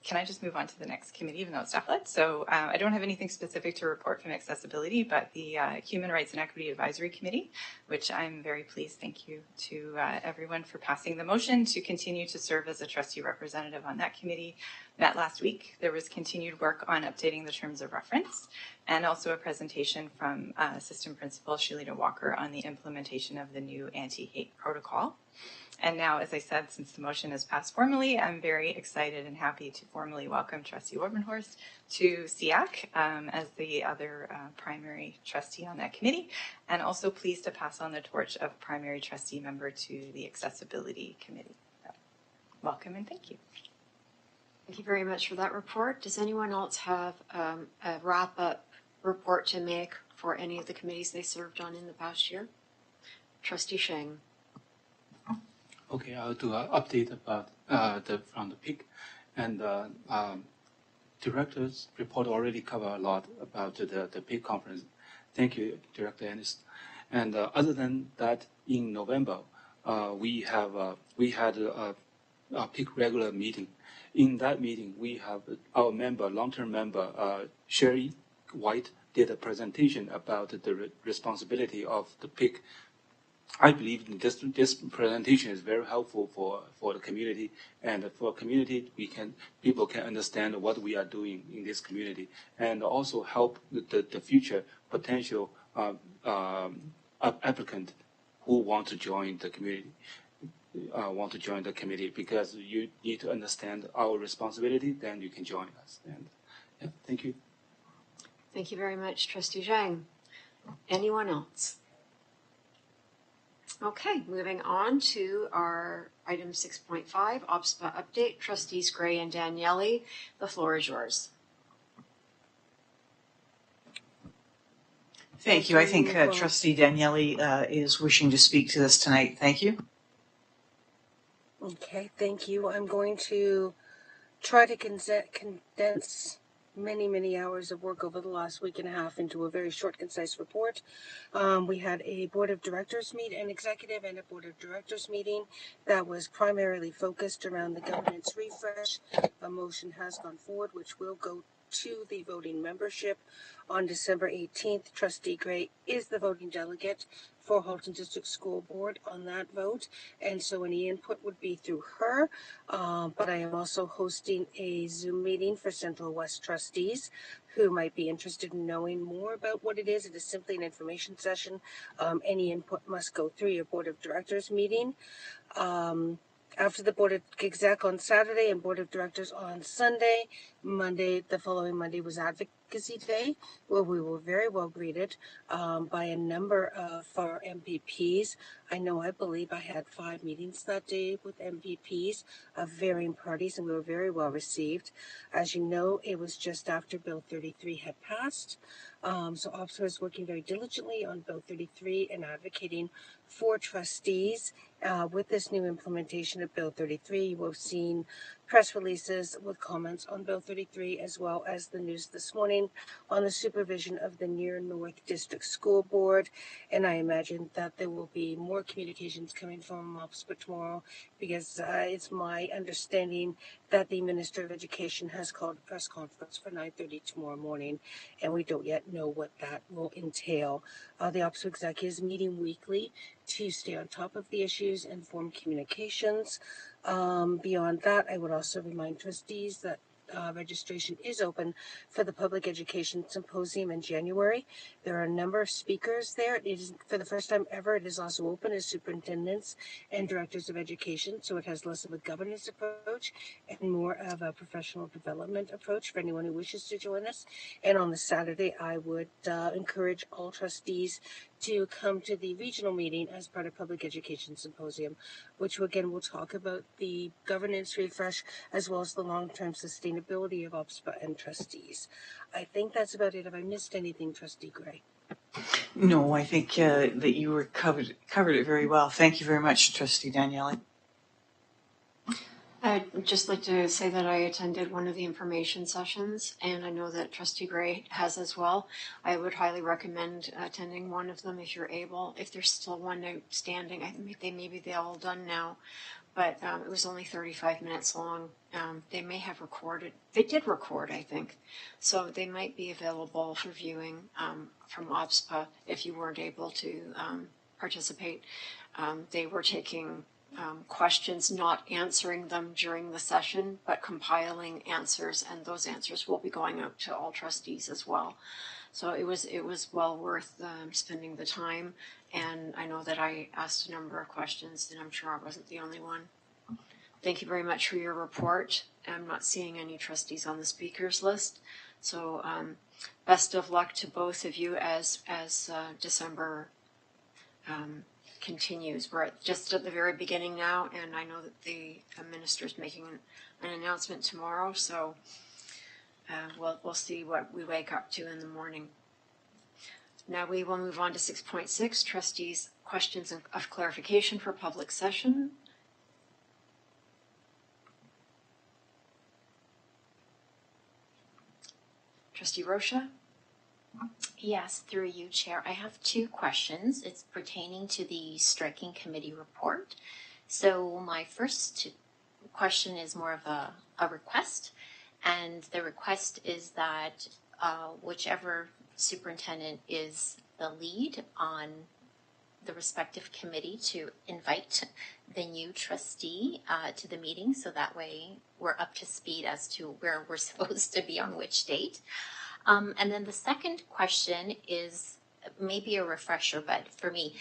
Speaker 10: Can I just move on to the next committee, even though it's staff-led? So I don't have anything specific to report from accessibility, but the Human Rights and Equity Advisory Committee, which I'm very pleased, thank you to everyone for passing the motion to continue to serve as a trustee representative on that committee, met last week. There was continued work on updating the terms of reference, and also a presentation from Assistant Principal Shalita Walker on the implementation of the new anti-hate protocol. And now, as I said, since the motion is passed formally, I'm very excited and happy to formally welcome Trustee Oberhorst to SEAC as the other primary trustee on that committee, and also pleased to pass on the torch of primary trustee member to the Accessibility Committee. So, welcome and thank you.
Speaker 1: Thank you very much for that report. Does anyone else have a wrap-up report to make for any of the committees they served on in the past year? Trustee Sheng.
Speaker 7: Okay, I'll do an update about from the PIC, and director's report already covered a lot about the PIC conference. Thank you, Director Ennis. And other than that, in November, we had a PIC regular meeting. In that meeting, we have our member, long-term member, Sherry White, did a presentation about the responsibility of the PIC. I believe this presentation is very helpful for the community, and for community, people can understand what we are doing in this community, and also help the future potential applicant who want to join the community. Because you need to understand our responsibility, then you can join us. And yeah, thank you.
Speaker 1: Thank you very much, Trustee Zhang. Anyone else? Okay, moving on to our item 6.5, OPSPA update. Trustees Gray and Daniele, the floor is yours.
Speaker 18: Thank you. I think Trustee Daniele is wishing to speak to this tonight. Thank you.
Speaker 5: Okay, thank you. I'm going to try to condense many hours of work over the last week and a half into a very short, concise report. We had a Board of Directors meeting, an executive and a Board of Directors meeting that was primarily focused around the governance refresh. A motion has gone forward, which will go to the voting membership. On December 18th, Trustee Gray is the voting delegate for Halton District School Board on that vote, and so any input would be through her. But I am also hosting a Zoom meeting for Central West trustees who might be interested in knowing more about what it is. It is simply an information session. Any input must go through your Board of Directors meeting. After the Board of Exec on Saturday and Board of Directors on Sunday, the following Monday was Advocacy Day, where we were very well greeted by a number of our MPPs. I believe I had 5 meetings that day with MPPs of varying parties, and we were very well received. As you know, it was just after Bill 33 had passed. So OPSA is working very diligently on Bill 33 and advocating for trustees. With this new implementation of Bill 33, you will have seen press releases with comments on Bill 33, as well as the news this morning on the supervision of the Near North District School Board. And I imagine that there will be more communications coming from OPSA tomorrow, because it's my understanding that the Minister of Education has called a press conference for 9:30 tomorrow morning, and we don't yet know what that will entail. The OPSA executive is meeting weekly to stay on top of the issues and form communications. Beyond that, I would also remind trustees that registration is open for the Public Education Symposium in January. There are a number of speakers there. It is, for the first time ever, it is also open to superintendents and directors of education, so it has less of a governance approach and more of a professional development approach for anyone who wishes to join us. And on the Saturday, I would encourage all trustees to come to the regional meeting as part of Public Education Symposium, which again will talk about the governance refresh as well as the long-term sustainability of OPSPA and trustees. I think that's about it. Have I missed anything, Trustee Gray?
Speaker 18: No, I think that you were covered it very well. Thank you very much, Trustee Daniele.
Speaker 1: I'd just like to say that I attended one of the information sessions, and I know that Trustee Gray has as well. I would highly recommend attending one of them if you're able. If there's still one outstanding, I think maybe they're all done now, but it was only 35 minutes long. They may have recorded. They did record, I think, so they might be available for viewing from OPSPA if you weren't able to participate. They were taking questions, not answering them during the session, but compiling answers, and those answers will be going out to all trustees as well. So it was well worth spending the time, and I know that I asked a number of questions, and I'm sure I wasn't the only one. Thank you very much for your report. I'm not seeing any trustees on the speakers list, so best of luck to both of you as December continues. We're just at the very beginning now, and I know that the minister's making an announcement tomorrow, so we'll see what we wake up to in the morning. Now we will move on to 6.6, trustees' questions of clarification for public session. Trustee Rocha?
Speaker 9: Yes, through you, Chair. I have 2 questions. It's pertaining to the striking committee report. So my first question is more of a request, and the request is that whichever superintendent is the lead on the respective committee to invite the new trustee to the meeting, so that way we're up to speed as to where we're supposed to be on which date. And then the second question is maybe a refresher, but for me,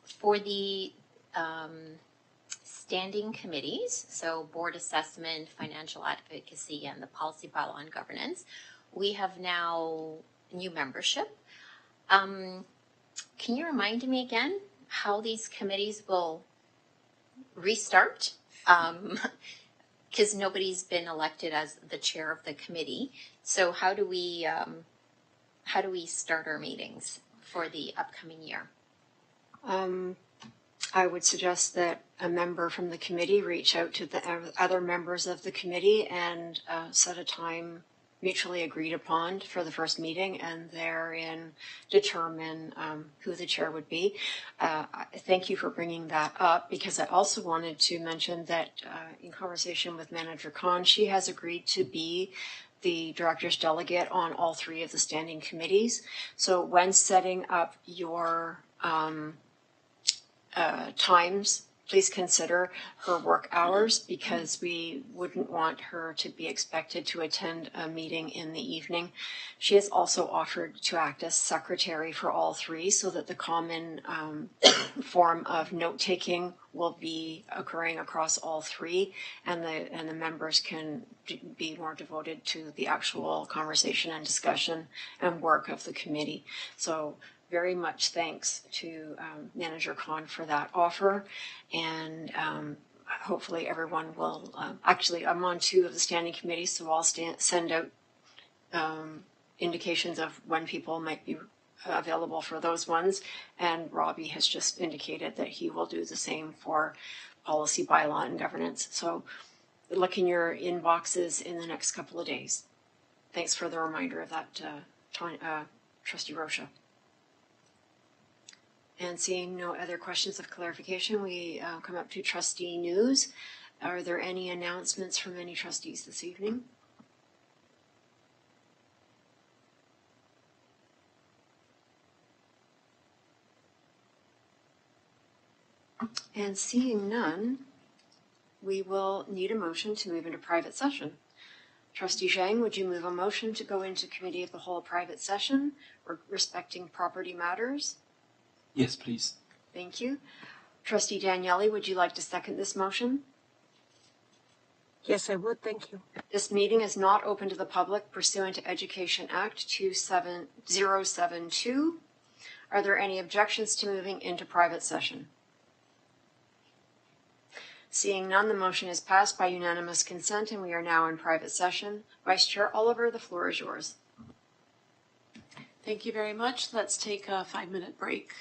Speaker 9: for the standing committees, so board assessment, financial advocacy, and the policy bylaw and governance, we have now new membership. Can you remind me again how these committees will restart? Because nobody's been elected as the chair of the committee. So how do we start our meetings for the upcoming year?
Speaker 1: I would suggest that a member from the committee reach out to the other members of the committee and set a time mutually agreed upon for the first meeting, and therein determine who the chair would be. Thank you for bringing that up, because I also wanted to mention that in conversation with Manager Khan, she has agreed to be the director's delegate on all three of the standing committees. So when setting up your times, please consider her work hours, because we wouldn't want her to be expected to attend a meeting in the evening. She has also offered to act as secretary for all three, so that the common form of note-taking will be occurring across all three, and the members can be more devoted to the actual conversation and discussion and work of the committee. So very much thanks to Manager Khan for that offer, and hopefully everyone will, actually I'm on two of the standing committees, so I'll send out indications of when people might be available for those ones, and Robbie has just indicated that he will do the same for policy, bylaw, and governance. So look in your inboxes in the next couple of days. Thanks for the reminder of that, Trustee Rocha. And seeing no other questions of clarification, we come up to trustee news. Are there any announcements from any trustees this evening? And seeing none, we will need a motion to move into private session. Trustee Zhang, would you move a motion to go into committee of the whole private session respecting property matters?
Speaker 7: Yes, please.
Speaker 1: Thank you. Trustee Daniele, would you like to second this motion?
Speaker 5: Yes, I would. Thank you.
Speaker 1: This meeting is not open to the public pursuant to Education Act 27072. Are there any objections to moving into private session? Seeing none, the motion is passed by unanimous consent, and we are now in private session. Vice Chair Oliver, the floor is yours.
Speaker 16: Thank you very much. Let's take a 5-minute break.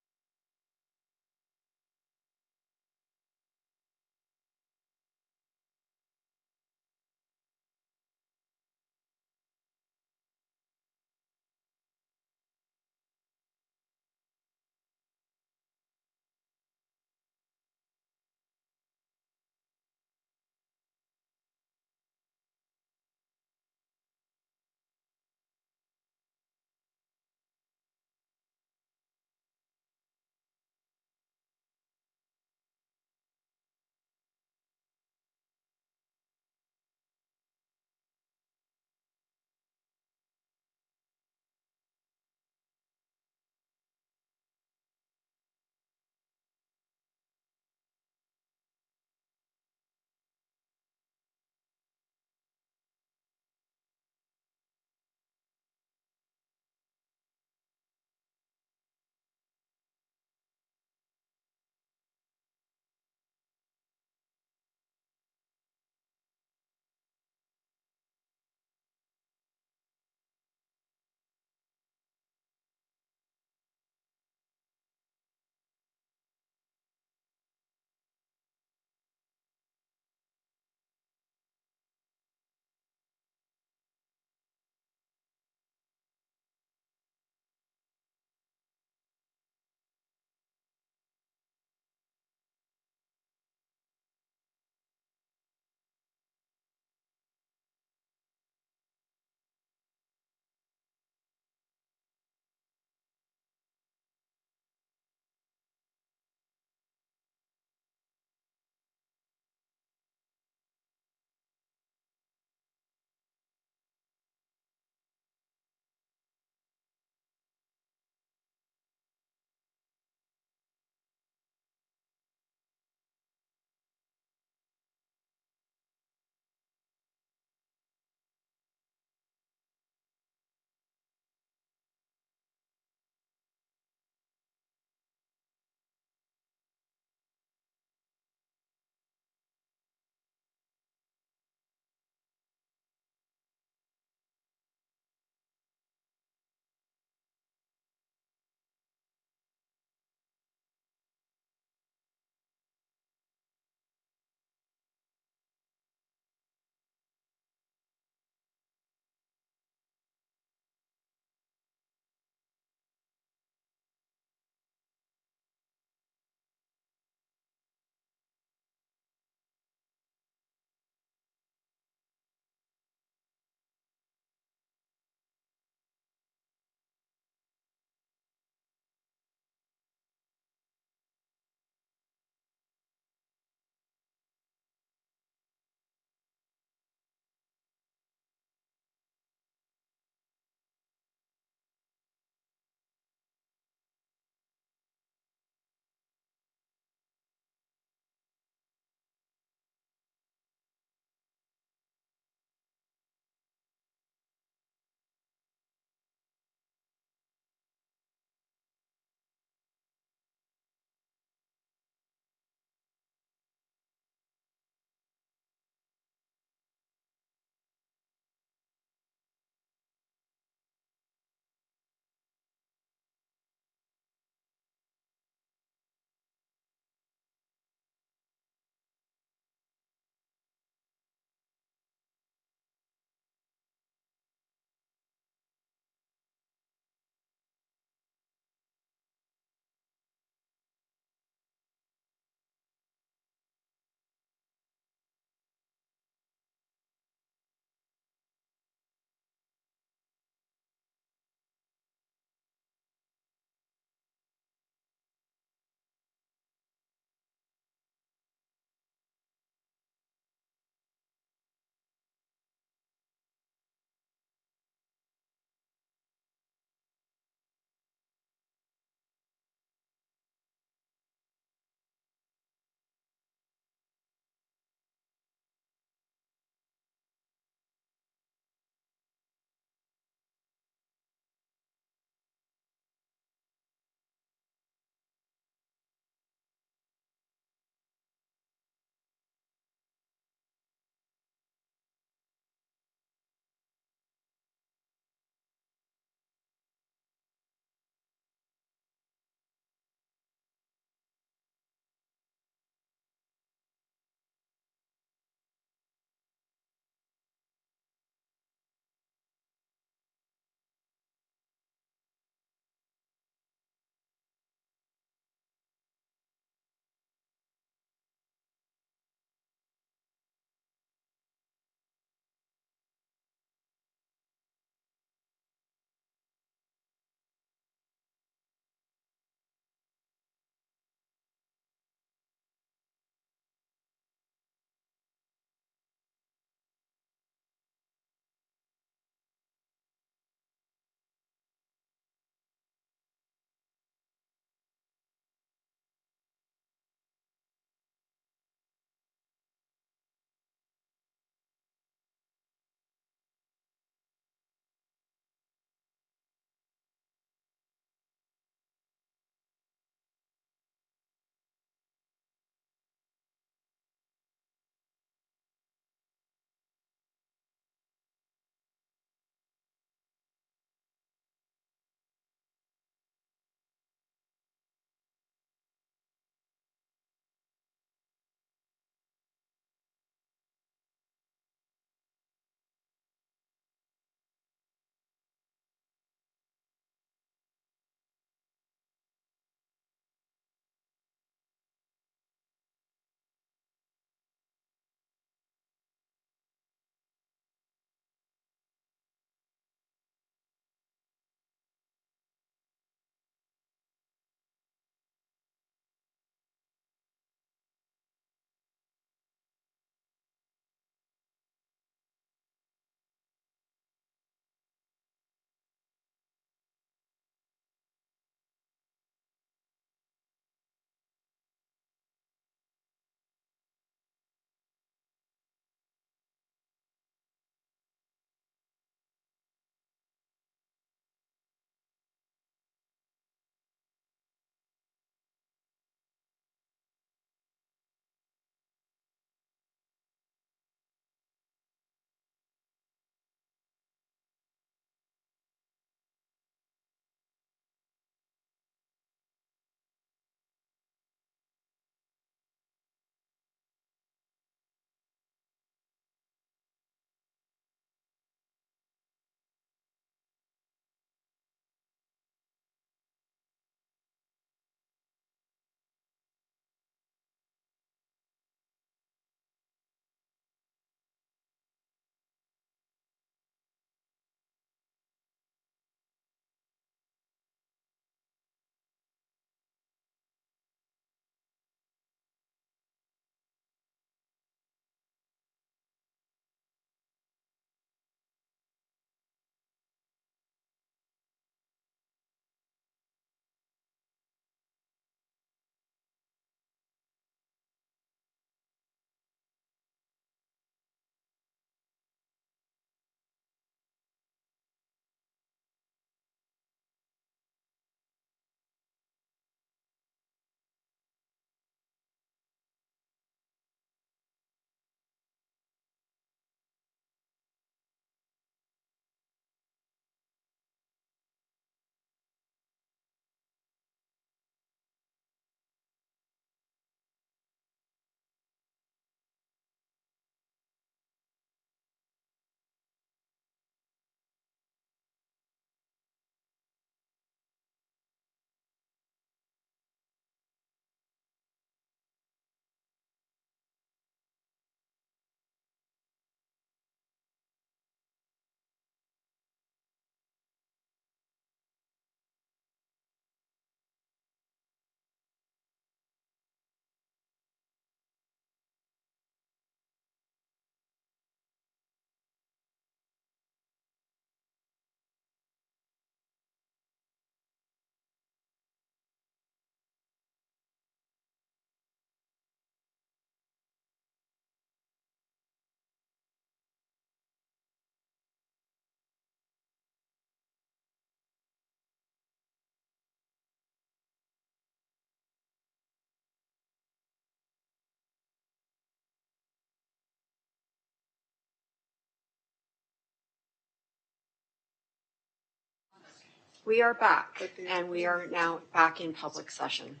Speaker 1: We are back, and we are now back in public session.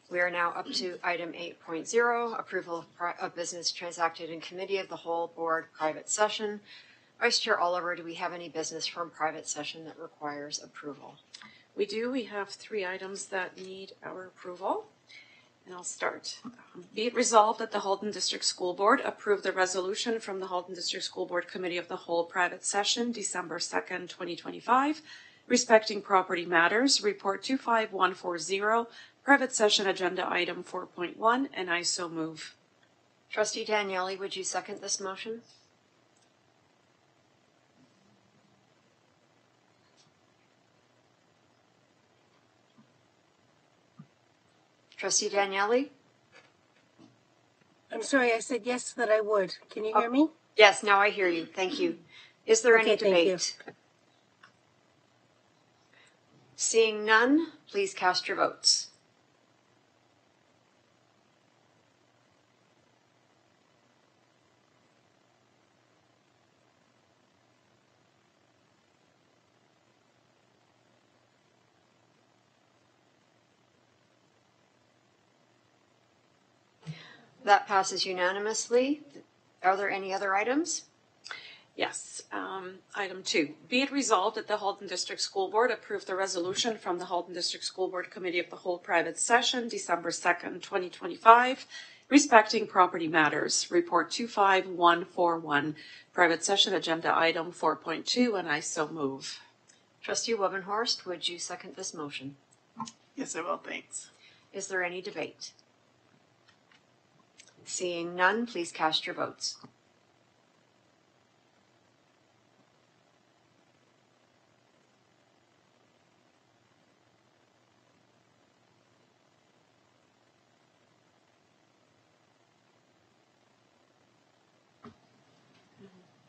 Speaker 1: We are now up to item 8.0, approval of business transacted in committee of the whole board private session. Vice Chair Oliver, do we have any business from private session that requires approval?
Speaker 16: We do. We have 3 items that need our approval. And I'll start. Be it resolved that the Halton District School Board approve the resolution from the Halton District School Board Committee of the Whole private session, December 2nd, 2025, respecting property matters, report 25140, private session agenda item 4.1, and I so move.
Speaker 1: Trustee Daniele, would you second this motion? Trustee Daniele?
Speaker 5: I'm sorry, I said yes that I would. Can you hear me?
Speaker 1: Yes, now I hear you. Thank you. Is there any
Speaker 5: Okay, thank you.
Speaker 1: debate? Seeing none, please cast your votes. That passes unanimously. Are there any other items?
Speaker 16: Yes. Item 2. Be it resolved that the Halton District School Board approve the resolution from the Halton District School Board Committee of the Whole private session, December 2nd, 2025, respecting property matters, report 25141, private session agenda item 4.2, and I so move.
Speaker 1: Trustee Webenhorst, would you second this motion?
Speaker 2: Yes, I will. Thanks.
Speaker 1: Is there any debate? Seeing none, please cast your votes.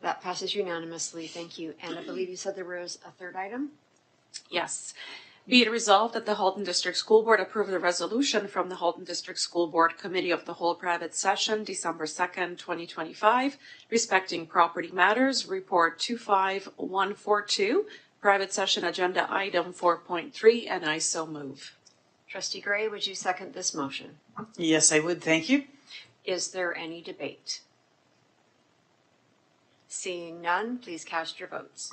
Speaker 1: That passes unanimously. Thank you. And I believe you said there was a third item?
Speaker 16: Yes. Be it resolved that the Halton District School Board approve the resolution from the Halton District School Board Committee of the Whole private session, December 2nd, 2025, respecting property matters, report 25142, private session agenda item 4.3, and I so move.
Speaker 1: Trustee Gray, would you second this motion?
Speaker 18: Yes, I would. Thank you.
Speaker 1: Is there any debate? Seeing none, please cast your votes.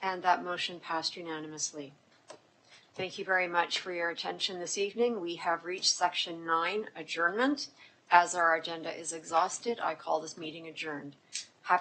Speaker 1: And that motion passed unanimously. Thank you very much for your attention this evening. We have reached section 9, adjournment. As our agenda is exhausted, I call this meeting adjourned.